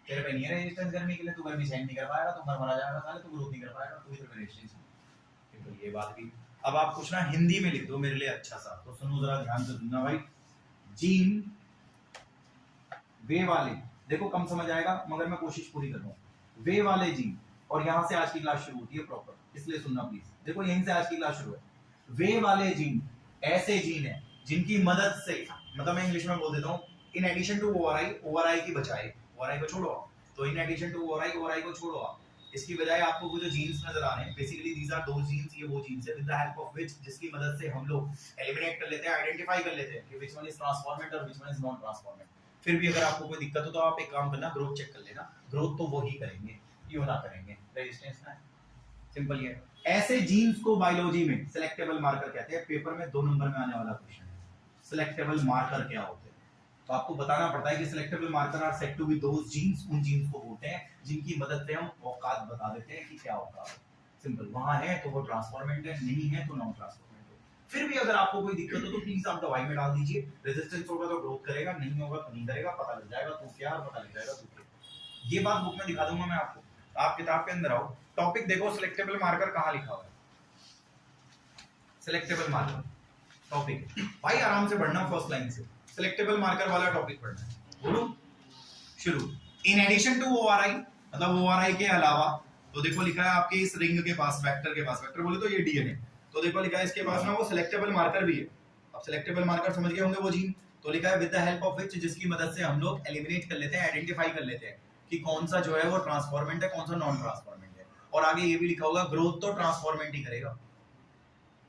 तेरे पे नहीं है रेजिस्टेंस गर्मी के लिए, तू गर्मी सहन नहीं कर पाएगा, तू मर जाएगा साले, तू ग्रोथ नहीं कर पाएगा, तू इधर रेजिस्टेंस। तो ये बात भी। अब आप कुछ ना हिंदी में लिख दो मेरे लिए अच्छा सा, तो सुनो जरा ध्यान से सुनना भाई। जीन वे वाले, देखो कम समझ आएगा मगर मैं कोशिश पूरी कर रहा हूँ। वे वाले जीन और यहाँ से आज की क्लास शुरू होती है प्रॉपर, इसलिए सुनना प्लीज। देखो यहीं से आज की क्लास शुरू है। वे वाले जीन ऐसे जीन है जिनकी मदद से, मतलब मैं इंग्लिश में बोल देता हूँ, इन एडिशन टू ओवरआई की बजाय, ओवरआई को छोड़ो आप, तो इन एडिशन टू ओवरआई को छोड़ो आप, इसकी बजाय आपको वो जो जीन्स नजर आ रहे हैं, basically these are those genes, ये वो जीन्स है with the help of which, जिसकी मदद से हम लोग एलिमिनेट कर लेते हैं, आइडेंटिफाई कर लेते हैं कि व्हिच वन इज ट्रांसफॉर्मेंट और which one is non transformant. फिर भी अगर आपको कोई दिक्कत हो तो आप एक काम करना, ग्रोथ चेक कर लेना, ग्रोथ तो वो ही करेंगे, क्यों ना करेंगे, रेजिस्टेंस ना है, सिंपल ये। ऐसे जीन्स को बायोलॉजी में सिलेक्टेबल मार्कर कहते हैं। पेपर में 2 नंबर में आने वाला क्वेश्चन है, सिलेक्टेबल मार्कर क्या होते हैं, तो आपको बताना पड़ता है कि selectable marker are said to be those genes, उन जीन्स को बोलते हैं जिनकी मदद से हम औकात बता देते हैं कि क्या औकात है, सिंपल। वहां है तो वो ट्रांसफॉर्मेंट है, नहीं है तो नॉन ट्रांसफॉर्मेंट है। फिर भी अगर आपको कोई दिक्कत हो तो प्लीज आप दवाई में डाल दीजिए, रेजिस्टेंस होगा तो ग्रोथ करेगा, नहीं होगा तो नहीं करेगा, पता लग जाएगा तो क्या, पता लग जाएगा तो क्या। ये बात बुक में दिखा दूंगा मैं आपको, आप किताब के अंदर आओ, टॉपिक देखो सिलेक्टेबल मार्कर कहां लिखा हुआ है, सिलेक्टेबल मार्कर टॉपिक भाई, आराम से पढ़ना फर्स्ट लाइन से, सिलेक्टेबल मार्कर वाला टॉपिक पढ़ना है। बोलो शुरू। इन एडिशन टू ओआरआई, मतलब ओआरआई के अलावा, तो देखो लिखा है आपके इस रिंग के पास, वेक्टर के पास, वेक्टर बोले तो ये डीएनए, तो देखो लिखा है इसके पास ना वो सिलेक्टेबल मार्कर भी है। अब सिलेक्टेबल मार्कर समझ गए होंगे वो जीन, तो लिखा है with the help of which, जिसकी मदद से हम लोग एलिमिनेट कर लेते हैं, आइडेंटिफाई कर लेते हैं कि कौन सा जो है वो ट्रांसफॉर्मेंट है, कौन सा नॉन ट्रांसफॉर्मेंट है। और आगे ये भी लिखा होगा ग्रोथ तो ट्रांसफॉर्मेंट ही करेगा,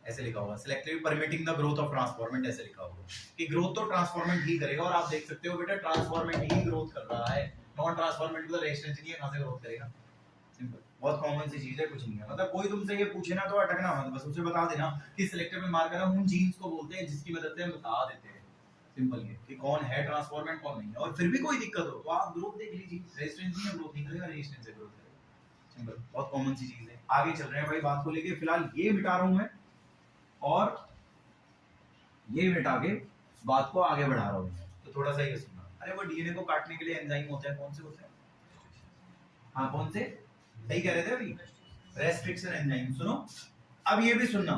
ऐसे लिखा होगा, selectively permitting the growth of transformant, ऐसे लिखा होगा कि ग्रोथ तो ट्रांसफॉर्मेंट ही करेगा। और आप देख सकते हो बेटा ट्रांसफॉर्मेंट ही ग्रोथ कर रहा है, नॉन ट्रांसफॉर्मेंट तो रेजिस्टेंस नहीं है, कहां से ग्रोथ करेगा, सिंपल। बहुत कॉमन सी चीज है, कुछ नहीं है। मतलब कोई तुमसे ये पूछे ना तो अटकना मत, बस उसे बता देना कि सिलेक्टिव मार्कर हम उन जीन्स को बोलते हैं जिसकी मदद से हम बता देते हैं, सिंपल ये, कि कौन है ट्रांसफॉर्मेंट कौन नहीं है। और फिर भी कोई दिक्कत हो तो आप ग्रोथ देख लीजिए, रेजिस्टेंस नहीं है, ग्रोथ नहीं करेगा, रेजिस्टेंस से ग्रोथ करेगा, सिंपल। बहुत कॉमन सी चीज है। आगे चल रहे हैं भाई बात को लेके, फिलहाल ये मिटा रहा हूं मैं और ये मिटा के बात को आगे बढ़ा रहा हूं, तो थोड़ा सा ये सुनना। अरे वो डीएनए को काटने के लिए एंजाइम होते हैं, कौन से होते हैं, हाँ कौन से, सही कह रहे थे अभी, रेस्ट्रिक्शन एंजाइम। सुनो अब ये भी सुनना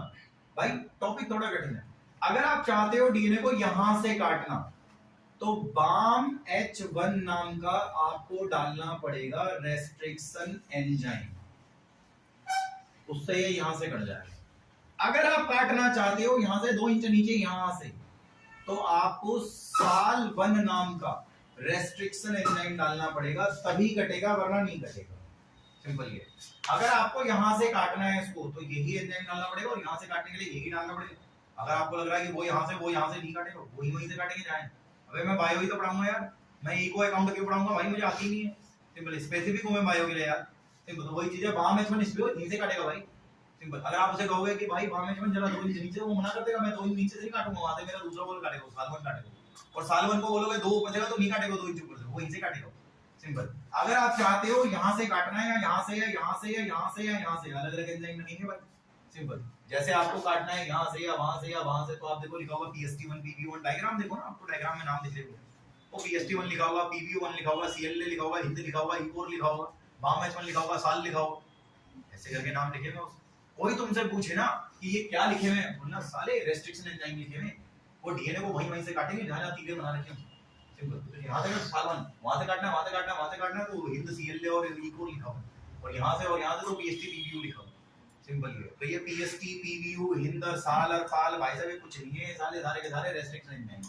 भाई, टॉपिक थोड़ा कठिन है। अगर आप चाहते हो डीएनए को यहां से काटना तो बाम H1 नाम का आपको डालना पड़ेगा रेस्ट्रिक्शन एंजाइम, उससे ये यहां से कट जाएगा। अगर आप काटना चाहते हो यहां से 2 इंच नीचे यहां से, तो आपको साल1 नाम का रेस्ट्रिक्शन एंजाइम डालना पड़ेगा, तभी कटेगा, वरना नहीं कटेगा, सिंपल ये। अगर आपको यहां से काटना है इसको तो यही एंजाइम डालना पड़ेगा, और यहां से काटने के लिए यही डालना पड़ेगा। अगर आपको लग रहा है कि वो यहां से नहीं काटेगा, वही वहीं से काटेंगे जाए, अबे मैं बायो ही तो पढ़ाऊंगा यार, मैं इको अकाउंट क्यों पढ़ाऊंगा भाई, मुझे आती नहीं है, सिंपल। स्पेसिफिक हूं मैं बायो के लिए यार, सिंपल। तो वही चीज है, बाम H1 इस पे यहीं से काटेगा भाई, सिंपल। अगर आप उसे कहोगे कि भाई बाम H1 जरा 2 इंच नीचे, वो मना कर देगा, मैं 2 इंच नीचे से नहीं काटूंगा, वहां से मेरा दूसरा बोल काटेगा, साल1 काटेगा। और साल1 को बोलोगे 2 ऊपर से तो नहीं काटेगा, 2 इंच ऊपर से, वो यहीं से काटेगा, सिंपल। अगर आप चाहते हो यहां से काटना है, या यहां से, या यहां से, या यहां से, या यहां से, अलग अलग एंजाइम लगेंगे भाई, सिंपल। जैसे आपको काटना है यहां से, या वहां से, या वहां से, तो आप देखो लिखा होगा PST1 PBO1, डायग्राम देखो ना, आपको डायग्राम में नाम दिख रहे वो PST1 लिखा होगा, PBO1 लिखा होगा, CLA लिखा होगा, हिंद लिखा होगा, E4 लिखा होगा, बाम H1 लिखा होगा, साल लिखा होगा, ऐसे करके नाम लिखे हुए। कोई तुमसे पूछे ना कि ये क्या लिखे हुए हैं, बोलना साले रेस्ट्रिक्शन एंजाइम लिखे हुए, वो डीएनए को वहीं से काटेंगे जहां तीरे बना रखे हैं, सिंपल। यहाँ से साल1 वहां से काटना, वहां से काटना, वहां से काटना, तो हिंद CLA और E4 लिखा हुआ, और यहाँ से तो PST PBU लिखा हुआ, सिंपल ये। तो ये PST PBU हिंद और साल और फाल भाई साहब कुछ नहीं है, साले सारे के सारे रेस्ट्रिक्शन एंजाइम,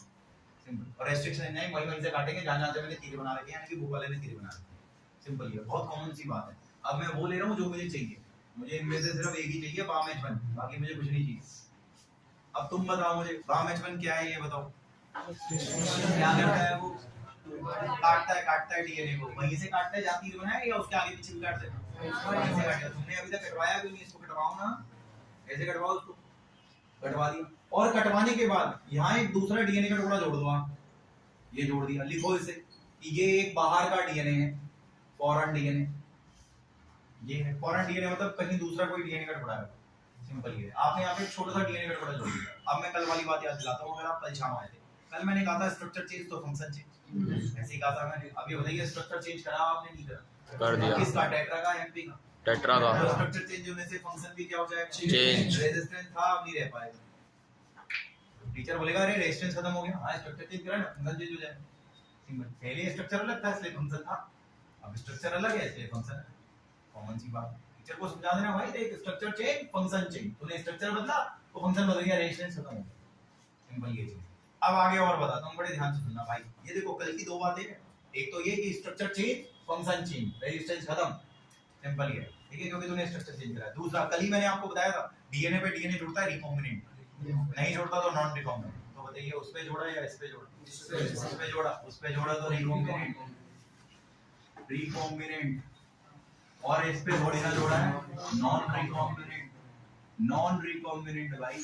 सिंपल। और रेस्ट्रिक्शन एंजाइम वहीं से काटेंगे जहां से मैंने तीर बना रखे हैं, यानी कि बुक वाले ने तीर बना रखे हैं, सिंपल। ये बहुत कॉमन सी बात है। अब मैं वो ले रहा हूं जो मुझे चाहिए, मुझे इनमें से सिर्फ एक ही चाहिए, बाम H1, बाकी मुझे कुछ नहीं चाहिए। अब तुम बताओ मुझे बाम H1 क्या है, ये बताओ क्या करता है वो, काटता है डीएनए को, वहीं से काटता है जहां तीर बनाया, या उसके आगे पीछे भी काटता है, वहीं से काटता है। तुमने अभी तक कटवाया क्यों नहीं, इसको कटवाओ ना, ऐसे कटवाओ, उसको कटवा दिया। और कटवाने के बाद यहाँ एक दूसरा डीएनए का टुकड़ा जोड़ दो आप, ये जोड़ दिया, लिखो इसे कि ये एक बाहर का डीएनए है, फॉरेन डीएनए, ये है फॉरेन डीएनए, मतलब कहीं दूसरा कोई डीएनए का टुकड़ा है, सिंपल ये। आपने यहाँ पे एक छोटा सा डीएनए का टुकड़ा जोड़ दिया। अब मैं कल वाली बात याद दिलाता हूँ, अगर आप कल शाम आए थे, कल मैंने कहा था स्ट्रक्चर चेंज तो फंक्शन चेंज, ऐसे ही कहा था मैंने। अभी बताइए स्ट्रक्चर चेंज करा आपने, नहीं करा, कर दिया। किसका, टेट्रा का, एमपी का, टेट्रा का। स्ट्रक्चर चेंज होने से फंक्शन भी क्या हो जाएगा, चेंज। रेजिस्टेंस था अब नहीं रह पाएगा, टीचर बोलेगा अरे रेजिस्टेंस खत्म हो गया, हां स्ट्रक्चर चेंज करा ना, फंक्शन चेंज हो जाएगा, सिंपल। पहले स्ट्रक्चर अलग था इसलिए फंक्शन था, अब स्ट्रक्चर अलग है इसलिए फंक्शन है। कॉमन सी बात। टीचर को समझा देना भाई देख स्ट्रक्चर चेंज फंक्शन चेंज, तूने स्ट्रक्चर बदला तो फंक्शन बदल गया, रेजिस्टेंस खत्म हो गया। सिंपल ये चीज। अब आगे और बताता हूँ, बड़े ध्यान से सुनना भाई। ये देखो कल की दो बातें, एक तो ये कि structure change function change, resistance खत्म। सिंपल ये, ठीक है, क्योंकि तूने स्ट्रक्चर चेंज करा। दूसरा कल ही मैंने आपको बताया था डीएनए पे डीएनए जुड़ता है रिकॉम्बिनेंट, नहीं जुड़ता तो नॉन रिकॉम्बिनेंट। तो बताइए उस पे जोड़ा या इस पे जोड़ा? उस पे जोड़ा। उस पे जोड़ा तो रिकॉम्बिनेंट, रिकॉम्बिनेंट। और इस पे थोड़ी ना जोड़ा है नॉन रिकॉम्बिनेंट, नॉन रिकॉम्बिनेंट भाई।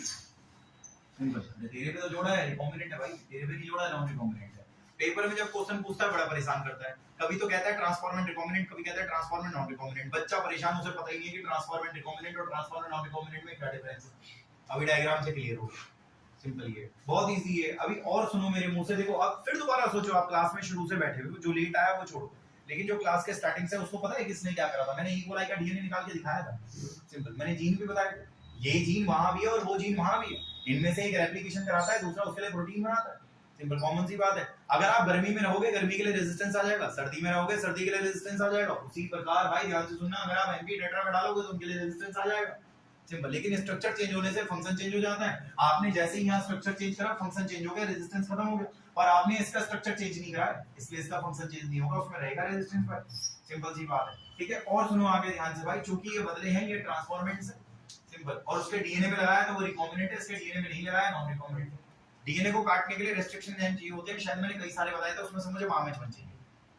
सिंपल। तेरे पे तो जोड़ा है रिकॉम्बिनेंट है भाई, तेरे पे नहीं जोड़ा है नॉन रिकॉम्बिनेंट है। पेपर में जब क्वेश्चन पूछता है बड़ा परेशान करता है, कभी तो कहता है ट्रांसफॉर्मेंट रिकॉम्बिनेंट, कभी कहता है ट्रांसफॉर्मेंट नॉन रिकॉम्बिनेंट। बच्चा परेशान, उसे पता ही नहीं है कि ट्रांसफॉर्मेंट रिकॉम्बिनेंट और ट्रांसफॉर्मेंट नॉन रिकॉम्बिनेंट में क्या डिफरेंस है। अभी डायग्राम से क्लियर हो गया। सिंपल ये बहुत इजी है। अभी और सुनो मेरे मुंह से, देखो अब फिर दोबारा सोचो, आप क्लास में शुरू से बैठे हुए, जो लेट आया वो छोड़ो, लेकिन जो क्लास के स्टार्टिंग से उसको पता है किसने क्या करा था। मैंने ई कोलाई का डीएनए निकाल के दिखाया था। सिंपल। मैंने जीन भी बताया, ये जीन वहां भी है और वो जीन वहां भी है, इनमें से एक रेप्लिकेशन कराता है, दूसरा उसके लिए प्रोटीन बनाता है। सिंपल कॉमन सी बात है। अगर आप गर्मी में रहोगे गर्मी के लिए रेजिस्टेंस आ जाएगा, सर्दी में रहोगे सर्दी के लिए रेजिस्टेंस आ जाएगा। उसी प्रकार भाई ध्यान से सुनना, अगर आप एमपी टेट्रा में डालोगे तो उनके लिए रेजिस्टेंस आ जाएगा। सिंपल। लेकिन स्ट्रक्चर चेंज होने से फंक्शन चेंज हो जाता है। आपने जैसे ही यहाँ स्ट्रक्चर चेंज करा, फंक्शन चेंज हो गया, रेजिस्टेंस खत्म हो गया। और आपने इसका स्ट्रक्चर चेंज नहीं करा है, इसलिए इसका फंक्शन चेंज नहीं होगा, उसमें रहेगा रेजिस्टेंस पर। सिंपल सी बात है, ठीक है। और सुनो आगे ध्यान से भाई, चूंकि ये बदले हैं, ये ट्रांसफॉर्मेंट से। सिंपल। और उसके डीएनए पे लगाया तो वो रिकॉम्बिनेंट है, इसके डीएनए में नहीं लगाया, नॉन रिकॉम्बिनेंट। डीएनए को काटने के लिए रेस्ट्रिक्शन एंजाइम चाहिए होते हैं, शायद मैंने कई सारे बताए थे, उसमें से मुझे बाम एच1 चाहिए।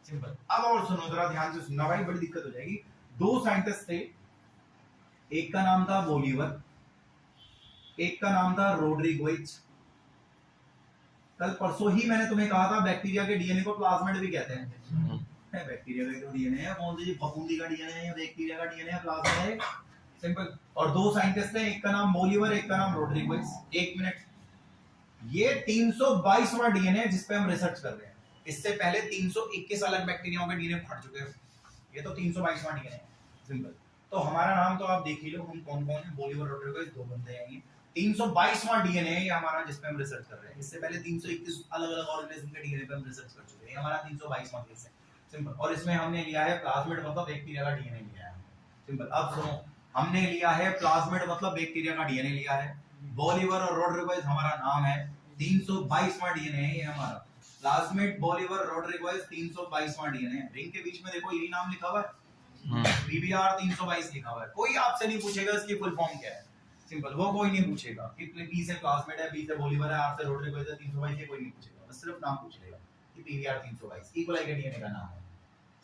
सिंपल। अब और सुनो जरा ध्यान से सुनना भाई, बड़ी दिक्कत हो जाएगी। दो साइंटिस्ट थे, एक का नाम था बोलीवर, एक का नाम था रोड्रिगुएज। कल परसों ही मैंने तुम्हें कहा था बैक्टीरिया के डीएनए को प्लाज्मिड भी कहते हैं। बैक्टीरिया का जो डीएनए है, कौन सी फफूंदी का डीएनए है या बैक्टीरिया का डीएनए है, प्लाज्मिड है। सिंपल। और दो साइंटिस्ट थे, एक का नाम बोलीवर, एक का नाम रोड्रिगुएज। एक मिनट, ये 322वां डीएनए है जिस पे हम रिसर्च कर रहे हैं। इससे पहले 321 अलग बैक्टीरियाओं के डीएनए फट चुके हैं, ये तो 322वां डीएनए है। सिंपल। तो हमारा नाम तो आप देख ही लो, हम कौन कौन है, बोलीवर रोड्रिगुएज, दो बंदे हैं। ये 322वां डीएनए है ये हमारा, जिस पे हम रिसर्च कर रहे हैं। इससे पहले 321 अलग अलग ऑर्गेनिज्म के डीएनए पे हम रिसर्च कर चुके हैं, हमारा 322वां केस है। सिंपल। और इसमें हमने लिया है प्लाज्मिड, मतलब बैक्टीरिया का डीएनए लिया है। सिंपल। अब सुनो, हमने लिया है प्लाज्मिड मतलब बैक्टीरिया का डीएनए लिया है। बोलीवर और रोड्रिगुएज हमारा नाम है, 322वां डीएनए है ये हमारा। प्लाज्मिड, बोलीवर, रोड्रिगुएज 322वां डीएनए है। रिंग के बीच में देखो यही नाम लिखा हुआ है, BBR 322 लिखा हुआ है। कोई आपसे नहीं पूछेगा इसकी फुल फॉर्म क्या है। सिंपल। वो कोई नहीं पूछेगा कि बी से प्लाज्मिड है, बी से बोलीवर है, आर से रोड्रिगुएज है, 322 कोई नहीं पूछेगा, बस सिर्फ नाम पूछ लेगा कि PBR 322 ई कोलाई के डीएनए का नाम है।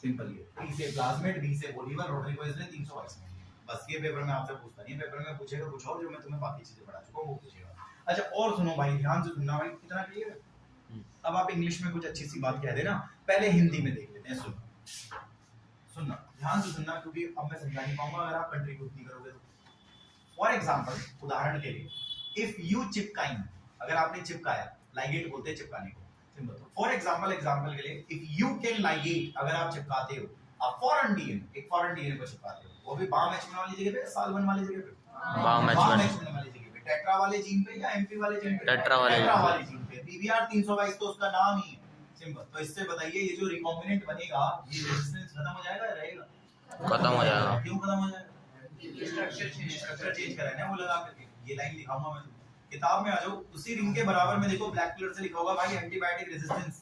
सिंपल। ये बी से प्लाज्मिड, बी से बोलीवर, रोड्रिगुएज ने 322 में। बस ये पेपर में आपसे पूछता नहीं, पेपर में पूछेगा कुछ और, जो मैं तुम्हें बाकी चीजें पढ़ा चुका हूं वो पूछेगा। अच्छा और सुनो भाई, ध्यान से सुनना भाई, कितना क्लियर है। अब आप इंग्लिश में कुछ अच्छी सी बात कह देना, पहले हिंदी में देख लेते हैं। सुनना ध्यान से सुनना, क्योंकि अब मैं समझा नहीं पाऊंगा अगर आप कंट्रीब्यूट नहीं करोगे तो। फॉर एग्जांपल, उदाहरण के लिए, इफ यू चिपकाइन, अगर आपने चिपकाया, लाइगेट बोलते हैं चिपकाने को। सिंपल। फॉर एग्जांपल के लिए, इफ यू कैन लाइगेट, अगर आप चिपकाते हो अ फॉरेन डीएनए, एक फॉरेन डीएनए को चिपकाते हो, वो भी बाम एच1 वाली जगह पे, साल्वन वाली जगह पे, बाम एच1 वाली जगह पे, टेट्रा वाले जीन पे या एमपी वाले जीन पे, टेट्रा वाले जीन पे। PBR 322 तो उसका नाम ही है। सिंपल। तो इससे बताइए ये जो रिकॉम्बिनेंट बनेगा, ये रेजिस्टेंस खत्म हो जाएगा या रहेगा? खत्म हो जाएगा। क्यों खत्म हो जाएगा? स्ट्रक्चर चेंज करा है ना वो लगा करके। ये लाइन दिखाऊंगा मैं, किताब में आ जाओ, उसी रिंग के बराबर में देखो ब्लैक कलर से लिखा होगा भाई एंटीबायोटिक रेजिस्टेंस,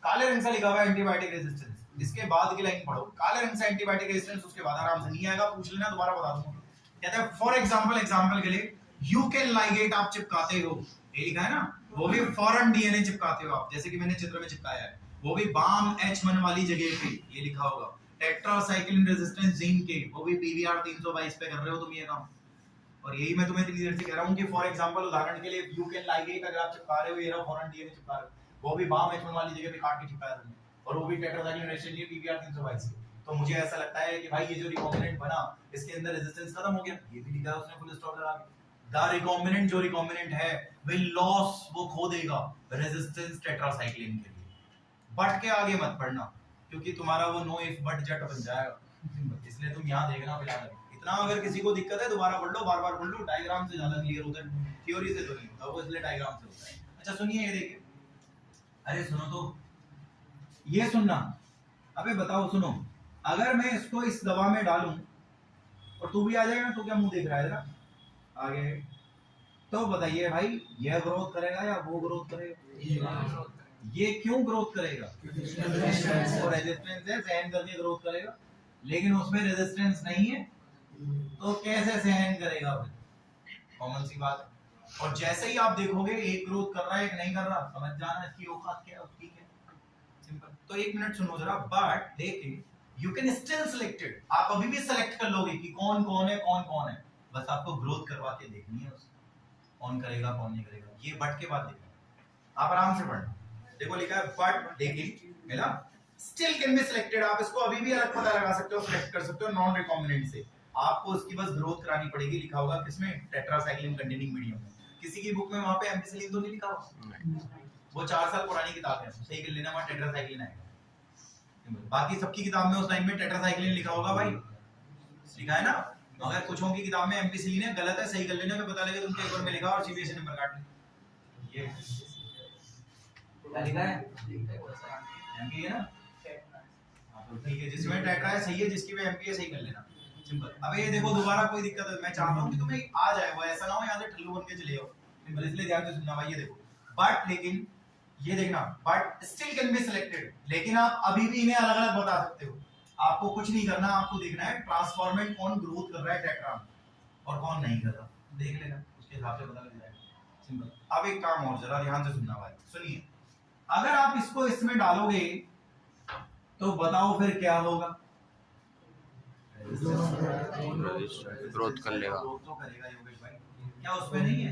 काले रंग से लिखा हुआ है एंटीबायोटिक रेजिस्टेंस। इसके बाद की लाइन पढ़ो, काले रंग से एंटीबायोटिक रेजिस्टेंस, उसके बाद आराम से नहीं आएगा, पूछ लेना, दोबारा बता दूंगा। कहते हैं फॉर एग्जांपल के लिए, यू कैन लाइगेट, आप चिपकाते हो, ये लिखा है ना, वो भी फॉरेन डीएनए चिपकाते हो आप, जैसे कि मैंने चित्र में चिपकाया है, वो भी बाम H1 वाली जगह पे, ये लिखा होगा। टेट्रासाइक्लिन रेजिस्टेंस जीन के, वो भी PBR 322 पे कर रहे हो तुम ये काम। और यही मैं तुम्हें इतनी देर से कह रहा हूं कि फॉर एग्जांपल, उदाहरण के लिए, यू कैन लाइगेट अगर आप चिपका रहे हो, ये रहा फॉरेन डीएनए चिपका रहे हो, वो भी बाम H1 वाली जगह पे काट के चिपकाया तुमने, और वो भी टेट्रासाइक्लिन रेजिस्टेंस PBR 322 के। तो मुझे ऐसा लगता है कि भाई ये जो रिकॉम्बिनेंट बना, इसके अंदर रेजिस्टेंस खत्म हो गया, ये भी लिखा है उसने फुल स्टॉप लगा के। द रिकॉम्बिनेंट, जो रिकॉम्बिनेंट है, विल लॉस, वो खो देगा रेजिस्टेंस टेट्रासाइक्लिन के लिए। बट के आगे मत पढ़ना, क्योंकि तुम्हारा वो नो इफ बट जट बन जाएगा, इसलिए तुम यहाँ देखना फिलहाल। इतना अगर किसी को दिक्कत है दोबारा पढ़ लो, बार-बार पढ़ लो, डायग्राम से ज्यादा क्लियर होता है, थ्योरी से तो नहीं होता वो, इसलिए डायग्राम से होता है। अच्छा सुनिए, ये देखिए, अरे सुनो तो, ये सुनना, अबे बताओ सुनो, अगर मैं इसको इस दवा में डालूं और तू भी आ जाएगा, तो क्या मुंह देख रहा है जरा आगे, तो बताइए भाई यह ग्रोथ करेगा या वो ग्रोथ करेगा? ये क्यों ग्रोथ करेगा? वो रेजिस्टेंस है, सहन करके ग्रोथ करेगा, लेकिन उसमें रेजिस्टेंस नहीं है तो कैसे सहन करेगा फिर? कॉमन सी बात है। और जैसे ही आप देखोगे एक ग्रोथ कर रहा है एक नहीं कर रहा, समझ जाना इसकी औकात क्या है उसकी क्या, सिंपल। तो एक मिनट सुनो जरा, बट लेकिन यू कैन स्टिल सिलेक्टेड, आप अभी भी सिलेक्ट कर लोगे कि कौन कौन है कौन कौन है, बस आपको ग्रोथ करवा के देखनी है उसको, कौन करेगा कौन नहीं करेगा, ये बट के बाद देखना, आप आराम से पढ़ना। देखो लिखा है बट लेकिन मिला स्टिल कैन बी सिलेक्टेड, आप इसको अभी भी अलग पता लगा सकते हो, सिलेक्ट कर सकते हो नॉन रिकॉम्बिनेंट से, आपको उसकी बस ग्रोथ करानी पड़ेगी। लिखा होगा किसमें? टेट्रासाइक्लिन कंटेनिंग मीडियम में। किसी की बुक में वहां पे एम्पिसिलिन तो नहीं लिखा होगा, वो 4 साल पुरानी किताब है, सही कर लेना, वहां टेट्रासाइक्लिन आएगा। बाकी सबकी किताब में उस टाइम में टेट्रासाइक्लिन लिखा होगा भाई, लिखा है ना। अगर कुछों की किताब में एम्पिसिलिन है, गलत है, सही कर लेना, मैं बता लगे तुम पेपर में लिखा और सीबीएसई नंबर काट ले। ये क्या लिखा है? एमपी है ना, तो ठीक है, जिसमें टेट्रा है सही है, जिसकी भी एमपी है सही कर लेना, सिंपल। अब ये देखो दोबारा कोई दिक्कत है, मैं चाहता हूं कि तुम्हें आ जाए, वो ऐसा ना हो यहां से ठल्लू बन के चले जाओ, सिंपल। इसलिए ध्यान से सुनना भाई, ये देखो बट लेकिन, ये देखना but still can be selected, लेकिन आप अभी भी इन्हें अलग अलग बता सकते हो, आपको कुछ नहीं करना, आपको देखना है ट्रांसफॉर्मेंट कौन ग्रोथ कर रहा है टेट्रा और कौन नहीं कर रहा, देख लेना, उसके हिसाब से पता लग जाएगा, सिंपल। अब एक काम और जरा ध्यान से सुनना भाई, सुनिए, अगर आप इसको इसमें डालोगे तो बताओ फिर क्या होगा? ग्रोथ कर लेगा, ग्रोथ तो करेगा योगेश भाई, क्या उसमें नहीं है?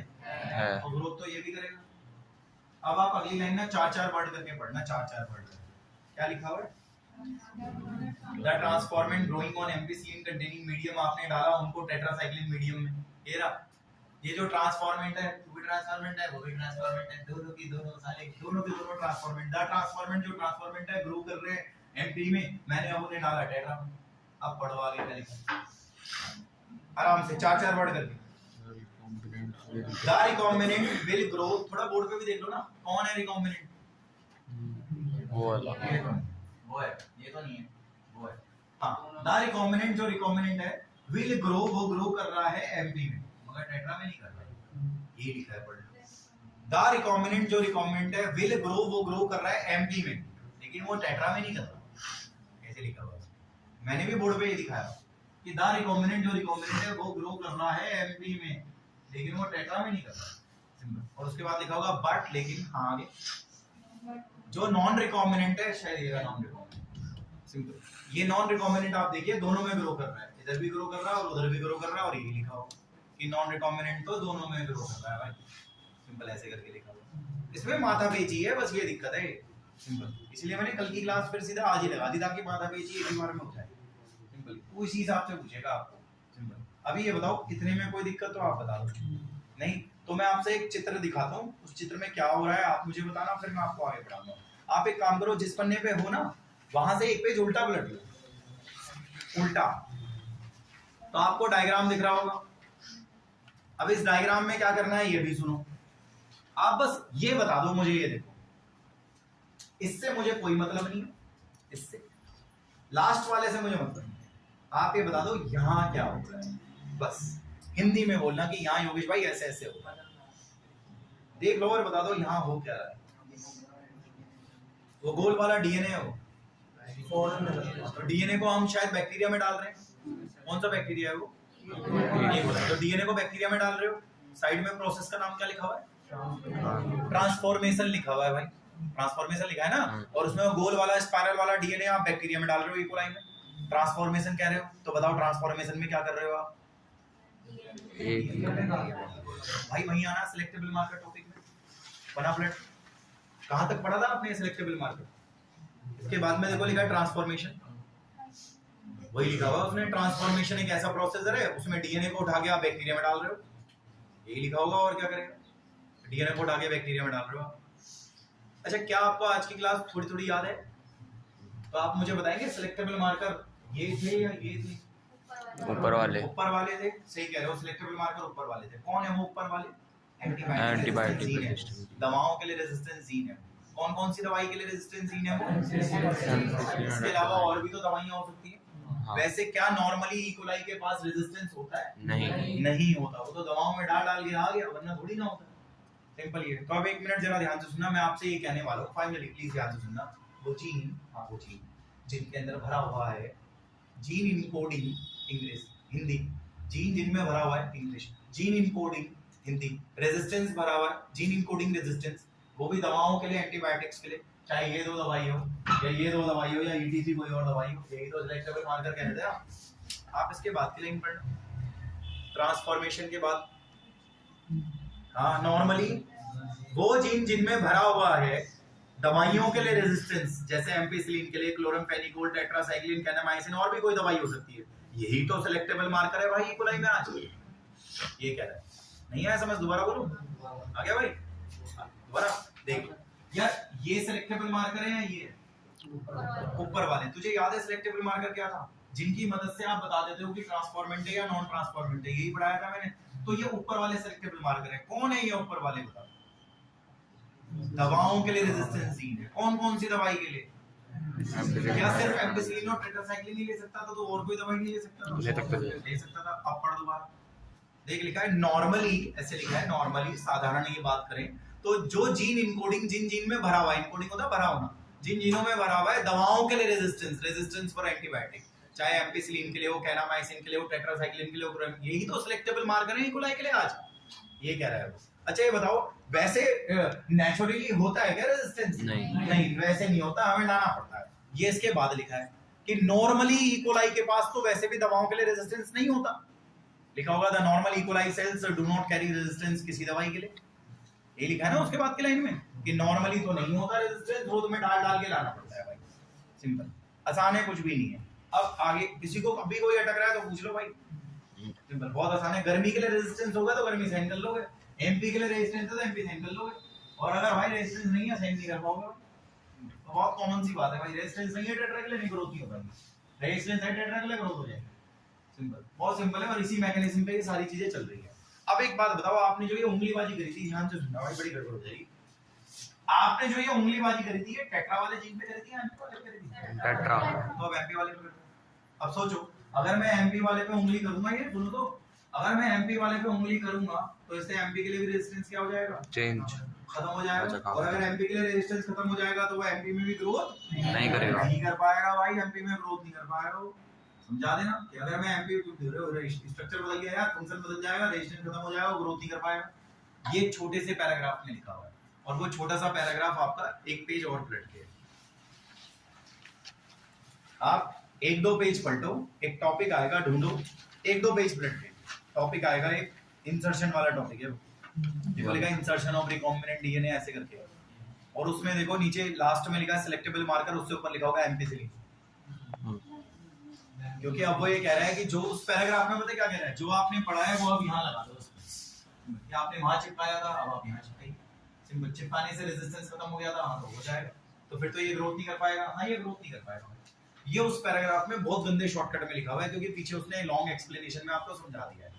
तो ग्रोथ तो ये भी करेगा। अब आप अगली लाइन ना 4-4 वर्ड करके पढ़ना, 4-4 वर्ड। क्या लिखा हुआ है? The transformant growing on ampicillin containing medium, आपने डाला उनको टेट्रासाइक्लिन मीडियम में, ये रहा, ये जो ट्रांसफॉर्मेंट है वो भी ट्रांसफॉर्मेंट है, वो भी ट्रांसफॉर्मेंट है, दोनों की दोनों साले, दोनों के दोनों ट्रांसफॉर्मेंट। द ट्रांसफॉर्मेंट जो ट्रांसफॉर्मेंट है ग्रो कर रहे हैं एमपी में, मैंने अब उन्हें डाला टेट्रा में। अब पढ़ो आगे क्या लिखा, आराम से 4-4 वर्ड करके। द रिकॉम्बिनेंट विल ग्रो, थोड़ा बोर्ड पे भी देख लो ना, कौन है रिकॉम्बिनेंट? वो वाला, वो है, ये तो नहीं है, वो है। हाँ, द रिकॉम्बिनेंट जो रिकॉम्बिनेंट है विल ग्रो, वो ग्रो कर रहा है एमपी में, मगर टेट्रा में नहीं कर रहा है, ये लिखा है, पढ़ लो। द रिकॉम्बिनेंट जो रिकॉम्बिनेंट है विल ग्रो, वो ग्रो कर रहा है एमपी में, लेकिन वो टेट्रा में नहीं कर रहा, ऐसे लिखा हुआ है, मैंने भी बोर्ड पे ये दिखाया कि द रिकॉम्बिनेंट जो रिकॉम्बिनेंट है वो ग्रो कर रहा है एमपी में, लेकिन वो टेट्रा में नहीं कर रहा, सिंपल। और उसके बाद लिखा होगा बट लेकिन, हाँ आगे, जो नॉन रिकॉम्बिनेंट है, शायद ये नॉन रिकॉम्बिनेंट, सिंपल। ये नॉन रिकॉम्बिनेंट आप देखिए दोनों में ग्रो कर रहा है, इधर भी ग्रो कर रहा है और उधर भी ग्रो कर रहा है, और ये लिखा होगा कि नॉन रिकॉम्बिनेंट तो दोनों में ग्रो कर रहा है भाई, सिंपल, ऐसे करके लिखा हुआ। इसमें माथा पेची है, बस ये दिक्कत है, सिंपल। इसलिए मैंने कल की क्लास फिर सीधा आज ही लगा दी ताकि माथा पेची एक ही बार में हो जाए, सिंपल। वो इसी हिसाब से पूछेगा आपको, सिंपल। अभी ये बताओ इतने में कोई दिक्कत तो आप बता दो, नहीं तो मैं आपसे एक चित्र दिखाता हूँ, उस चित्र में क्या हो रहा है आप मुझे बताना, फिर मैं आपको आगे बढ़ाऊंगा। आप एक काम करो, जिस पन्ने पे हो ना वहां से एक पेज उल्टा पलट लो, उल्टा, तो आपको डायग्राम दिख रहा होगा। अब इस डायग्राम में क्या करना है ये भी सुनो, आप बस ये बता दो मुझे, ये देखो, इससे मुझे कोई मतलब नहीं है, इससे लास्ट वाले से मुझे मतलब नहीं है, आप ये बता दो यहाँ क्या हो रहा है, बस हिंदी में बोलना कि यहाँ योगेश भाई ऐसे ऐसे होगा, देख लो और बता दो यहाँ हो क्या रहा है। वो गोल वाला डीएनए है, वो तो डीएनए को हम शायद बैक्टीरिया में डाल रहे हैं, कौन सा बैक्टीरिया है वो? तो डीएनए को बैक्टीरिया में डाल रहे हो, साइड में प्रोसेस का नाम क्या लिखा हुआ है? ट्रांसफॉर्मेशन लिखा हुआ है भाई, ट्रांसफॉर्मेशन लिखा है ना, और उसमें गोल वाला स्पाइरल वाला डीएनए आप बैक्टीरिया में डाल रहे हो, ई कोलाई में, ट्रांसफॉर्मेशन कह रहे हो, तो बताओ ट्रांसफॉर्मेशन में क्या कर रहे हो आप? भाई वहीं आना सिलेक्टेबल मार्कर टॉपिक में, बना प्लट, कहां तक पढ़ा था आपने सिलेक्टेबल मार्कर? इसके बाद में देखो लिखा है ट्रांसफॉर्मेशन, वही लिखा हुआ उसने, ट्रांसफॉर्मेशन एक ऐसा प्रोसेसर है उसमें डीएनए को उठा के आप बैक्टीरिया में डाल रहे हो, यही लिखा होगा, और क्या करेगा? डीएनए को उठा के बैक्टीरिया में डाल रहे हो। अच्छा, क्या आपको आज की क्लास थोड़ी थोड़ी याद है? तो आप मुझे बताएंगे सिलेक्टेबल मार्कर ये थे या ये थे? ऊपर वाले, ऊपर वाले थे, सही कह रहे हो, सिलेक्टेबल मार्कर ऊपर वाले थे। कौन है वो ऊपर वाले? एंटीबायोटिक, दवाओं के लिए रेजिस्टेंस जीन है। कौन कौन सी दवाई के लिए रेजिस्टेंस जीन है वो? इसके अलावा और भी तो दवाइयां हो सकती है, हाँ। वैसे क्या नॉर्मली ई कोलाई के पास रेजिस्टेंस होता है? नहीं। नहीं होता, वो तो दवाओं में डाल डाल के आ गया, वरना थोड़ी ना होता। सिंपल ये। तो अब एक मिनट जरा ध्यान से सुनना, मैं आपसे ये कहने वाला हूँ, फाइनली प्लीज ध्यान से सुनना। वो जीन, हाँ वो जीन जिनके अंदर भरा हुआ है, gene encoding English Hindi, gene जिनमें भरा हुआ है English, gene encoding Hindi, resistance भरा हुआ है, जीन इनकोडिंग रेजिस्टेंस, वो भी दवाओं के लिए, एंटीबायोटिक्स के लिए, चाहे ये दो दवाई हो या ये दो दवाई हो या ईटीसी कोई और दवाई हो, यही तो सिलेक्टेबल मार्कर कहते हैं आप इसके बाद की लाइन पढ़ना, ट्रांसफॉर्मेशन के बाद। हाँ, नॉर्मली वो जीन जिनमें भरा हुआ है दवाइयों के लिए रेजिस्टेंस, जैसे एम्पिसिलिन के लिए क्लोरामफेनिकोल, टेट्रासाइक्लिन, कैनामाइसिन, और भी कोई दवाई हो सकती है, यही तो सिलेक्टेबल मार्कर है भाई ई कोलाई में आज। ये कह रहा है, नहीं आया समझ? दोबारा बोलो, आ गया भाई? दोबारा देख यार, ये सिलेक्टेबल मार्कर है या ये ऊपर वाले? तुझे याद है सिलेक्टेबल मार्कर क्या था? जिनकी मदद से आप बता देते हो कि ट्रांसफॉर्मेंट है या नॉन ट्रांसफॉर्मेंट है, यही पढ़ाया था मैंने। तो ये ऊपर वाले सिलेक्टेबल मार्कर है। कौन है ये ऊपर वाले? बता। दवाओं के लिए रेजिस्टेंस जीन है। कौन कौन सी दवाई के लिए? क्या सिर्फ एम्पिसिलिन और टेट्रासाइक्लिन ही ले सकता था, तो और कोई दवाई नहीं ले सकता था? ले सकता था। अब पढ़ दोबारा, देख लिखा है नॉर्मली, ऐसे लिखा है नॉर्मली, साधारण ये बात करें तो जो जीन इनकोडिंग, जिन जीन में भरा हुआ है, इनकोडिंग होता है भरा होना, जिन जीनों में भरा हुआ है दवाओं के लिए रेजिस्टेंस फॉर एंटीबायोटिक, चाहे एम्पिसिलिन के लिए हो, कैनामाइसिन के लिए हो, टेट्रासाइक्लिन के लिए हो, यही तो सिलेक्टेबल मार्कर है ई कोलाई के लिए आज। ये कह रहा है वो। अच्छा ये बताओ, वैसे नेचुरली होता है क्या रेजिस्टेंस? नहीं, वैसे नहीं होता, हमें लाना पड़ता है। ये इसके बाद लिखा है कि नॉर्मली ई कोलाई के पास तो वैसे भी दवाओं के लिए रेजिस्टेंस नहीं होता। लिखा होगा the normal E coli sales do not carry resistance किसी दवाई के लिए, ये लिखा है ना उसके बाद की लाइन में कि नॉर्मली तो नहीं होता रेजिस्टेंस, वो तुम्हें डाल डाल के लाना पड़ता है भाई। सिंपल, आसान है, कुछ भी नहीं है। अब आगे किसी को अभी कोई अटक रहा है तो पूछ लो भाई, सिंपल, बहुत आसान है। गर्मी के लिए रेजिस्टेंस होगा तो गर्मी सहन कर लोगे, एमपी के लिए रेजिस्टेंस है तो एमपी सहन कर लोगे, और अगर भाई रेजिस्टेंस नहीं है सहन नहीं कर पाओगे। तो बहुत कॉमन सी बात है भाई, रेजिस्टेंस नहीं है टेट्रा के लिए नहीं ग्रोथ नहीं होगा, रेजिस्टेंस है टेट्रा के लिए ग्रोथ हो जाएगी। सिंपल, बहुत सिंपल है, और इसी मैकेनिज्म पे ये सारी चीजें चल रही है। अब एक बात बताओ, आपने जो ये उंगलीबाजी करी थी, ध्यान से सुनना भाई, बड़ी गड़बड़ हो जाएगी। आपने जो ये उंगलीबाजी करी थी, ये टेट्रा वाले जीन पे करी थी या एमपी वाले पे करी थी? टेट्रा। तो अब एमपी वाले पे। अब सोचो, अगर मैं एमपी वाले पे उंगली करूंगा, ये सुनो तो, अगर मैं एमपी वाले पे उंगली करूंगा तो इससे एमपी के लिए भी रेजिस्टेंस क्या हो जाएगा? चेंज, खत्म हो जाएगा। और अगर एमपी के लिए रेजिस्टेंस खत्म हो जाएगा तो वो एमपी में भी ग्रोथ नहीं करेगा, नहीं कर पाएगा भाई, एमपी में ग्रोथ नहीं कर पाएगा। समझा देना कि अगर मैं एमपी स्ट्रक्चर बदल गया यार, फंक्शन बदल जाएगा, रेजिस्टेंस खत्म हो जाएगा, ग्रोथ नहीं कर पाएगा। ये छोटे से पैराग्राफ में लिखा हुआ है, और वो छोटा सा पैराग्राफ आपका एक पेज और पलट के, आप एक दो पेज पलटो, एक टॉपिक आएगा, ढूंढो, एक दो पेज पलट के टॉपिक आएगा, एक इंसर्शन वाला टॉपिक है, देखो लिखा है इंसर्शन ऑफ रिकॉम्बिनेंट डीएनए ऐसे करके, और उसमें देखो नीचे लास्ट में लिखा है सिलेक्टेबल मार्कर, उससे ऊपर लिखा होगा एम्पिसिलिन। क्योंकि अब वो ये कह रहा है कि जो उस पैराग्राफ में, पता क्या कह रहा है, जो आपने पढ़ा है वो अब यहाँ लगा दो उसमें, कि आपने वहां चिपकाया था अब आप यहाँ चिपकाइए। सिंपल, चिपकाने से रेजिस्टेंस खत्म हो गया था, हाँ तो हो जाएगा, तो फिर तो ये ग्रोथ नहीं कर पाएगा। हाँ, ये ग्रोथ नहीं कर पाएगा। ये उस पैराग्राफ में बहुत गंदे शॉर्टकट में लिखा हुआ है, क्योंकि पीछे उसने लॉन्ग एक्सप्लेनेशन में आपको समझा दिया है।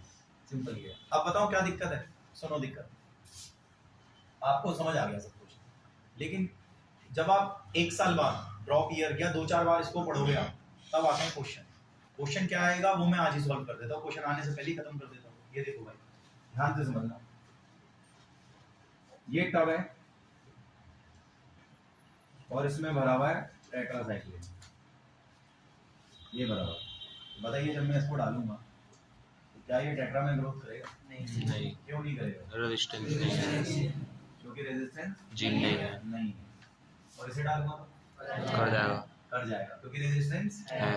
सिंपल ये। अब बताओ क्या दिक्कत है? सुनो दिक्कत, आपको समझ आ गया सब कुछ, लेकिन जब आप एक साल बाद ड्रॉप ईयर या 2-4 बार इसको पढ़ोगे आप, तब आते हैं क्वेश्चन। क्वेश्चन क्या आएगा वो मैं आज ही सॉल्व कर देता हूँ, क्वेश्चन आने से पहले ही खत्म कर देता हूँ। ये देखो भाई, ध्यान से समझना, ये टब है और इसमें भरा हुआ है टेट्रासाइक्लिन, ये भरा हुआ है। बताइए जब मैं इसको डालूंगा तो क्या ये टेट्रा में ग्रोथ करेगा? नहीं। क्यों नहीं करेगा? रेजिस्टेंस नहीं है, क्योंकि रेजिस्टेंस जीन नहीं है। नहीं। और इसे डालूंगा कर जाएगा, कर जाएगा, क्योंकि रेजिस्टेंस है।